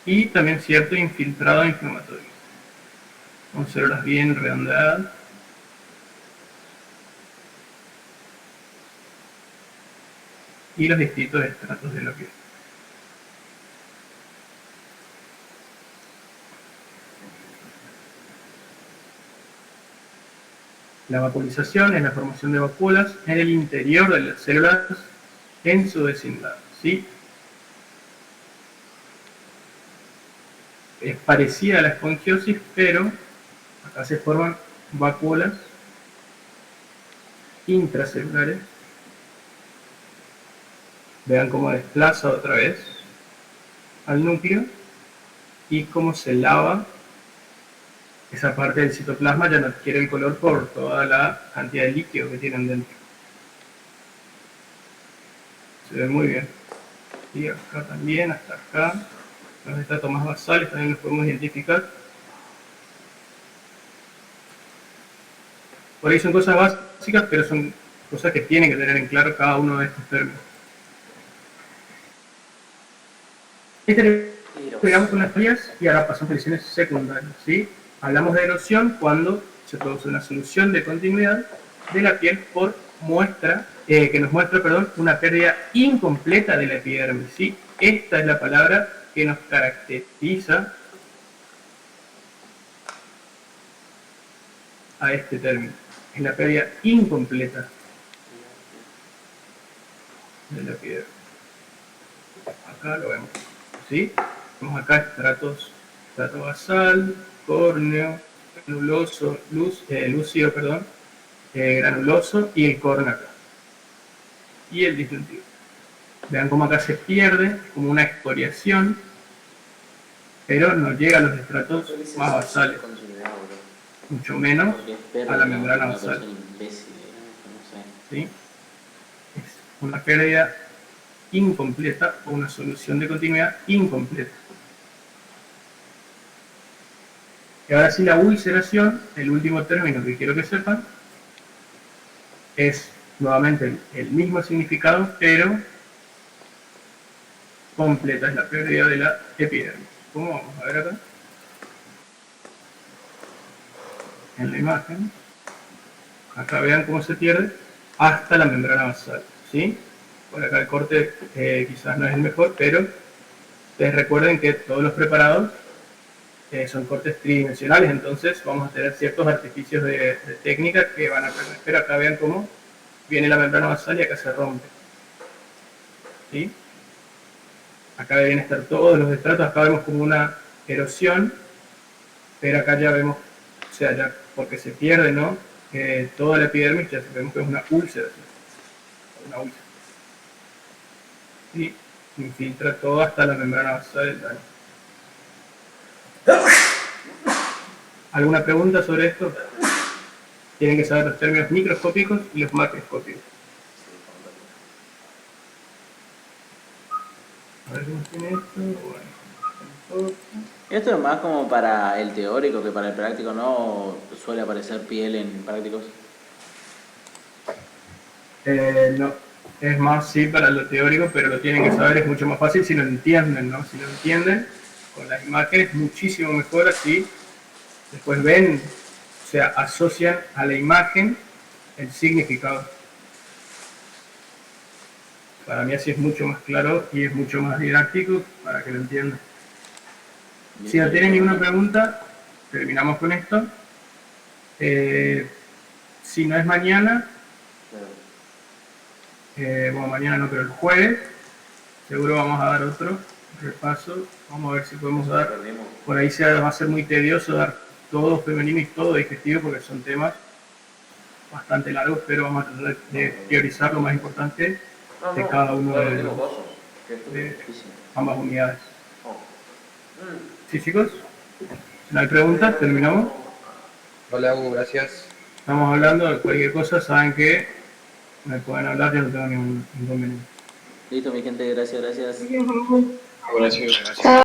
y también cierto infiltrado inflamatorio, con células bien redondeadas. Y los distintos estratos de la piel. La vacuolización es la formación de vacuolas en el interior de las células en su vecindad, ¿sí? Es parecida a la esponjiosis, pero acá se forman vacuolas intracelulares. Vean cómo desplaza otra vez al núcleo y cómo se lava esa parte del citoplasma ya no adquiere el color por toda la cantidad de líquido que tienen dentro. Se ve muy bien. Y acá también, hasta acá. Los estratos más basales también los podemos identificar. Por ahí son cosas básicas, pero son cosas que tienen que tener en claro cada uno de estos términos. Terminamos con las teorías y ahora pasamos a lesiones secundarias, ¿sí? Hablamos de erosión cuando se produce una solución de continuidad de la piel por muestra, que nos muestra, una pérdida incompleta de la epidermis, ¿sí? Esta es la palabra que nos caracteriza a este término. Es la pérdida incompleta de la epidermis. Acá lo vemos, ¿sí? Vemos acá estrato basal, córneo, granuloso, lúcido, granuloso y el córneo acá. Y el disyuntivo. Vean cómo acá se pierde, como una excoriación, pero no llega a los estratos más basales, mucho menos a la membrana basal. ¿Sí? Es una pérdida incompleta o una solución de continuidad incompleta. Y ahora sí, la ulceración, el último término que quiero que sepan, es nuevamente el mismo significado, pero completa, es la pérdida de la epidermis. ¿Cómo vamos a ver acá? En la imagen. Acá vean cómo se pierde hasta la membrana basal, ¿sí? Por acá el corte quizás no es el mejor, pero ustedes recuerden que todos los preparados son cortes tridimensionales, entonces vamos a tener ciertos artificios de técnica que van a perder. Pero acá vean cómo viene la membrana basal y acá se rompe, ¿sí? Acá deben estar todos los estratos, acá vemos como una erosión, pero acá ya vemos, o sea, ya porque se pierde, ¿no? Toda la epidermis, ya vemos que es una úlcera. Una úlcera. Y infiltra todo hasta la membrana basal del daño. ¿Alguna pregunta sobre esto? Tienen que saber los términos microscópicos y los macroscópicos. A ver cómo tiene esto. Bueno. Esto es más como para el teórico que para el práctico, ¿no? Suele aparecer piel en prácticos. No, es más sí para lo teórico, pero lo tienen que saber, es mucho más fácil si lo entienden, ¿no? Si lo entienden con las imágenes, muchísimo mejor así. Después ven, o sea, asocian a la imagen el significado. Para mí así es mucho más claro y es mucho más didáctico para que lo entiendan. Si no tienen ninguna pregunta, terminamos con esto. Si no es mañana, bueno, mañana no, pero el jueves, seguro vamos a dar otro repaso. Vamos a ver si podemos dar, por ahí va a ser muy tedioso dar todo femenino y todo digestivo porque son temas bastante largos, pero vamos a tratar de priorizar lo más importante de cada uno de ambas unidades. ¿Sí, chicos? Si no hay preguntas, terminamos. Hola, Hugo, gracias. Estamos hablando de cualquier cosa, saben que me pueden hablar, yo no tengo ningún inconveniente. Listo, mi gente, gracias. Gracias.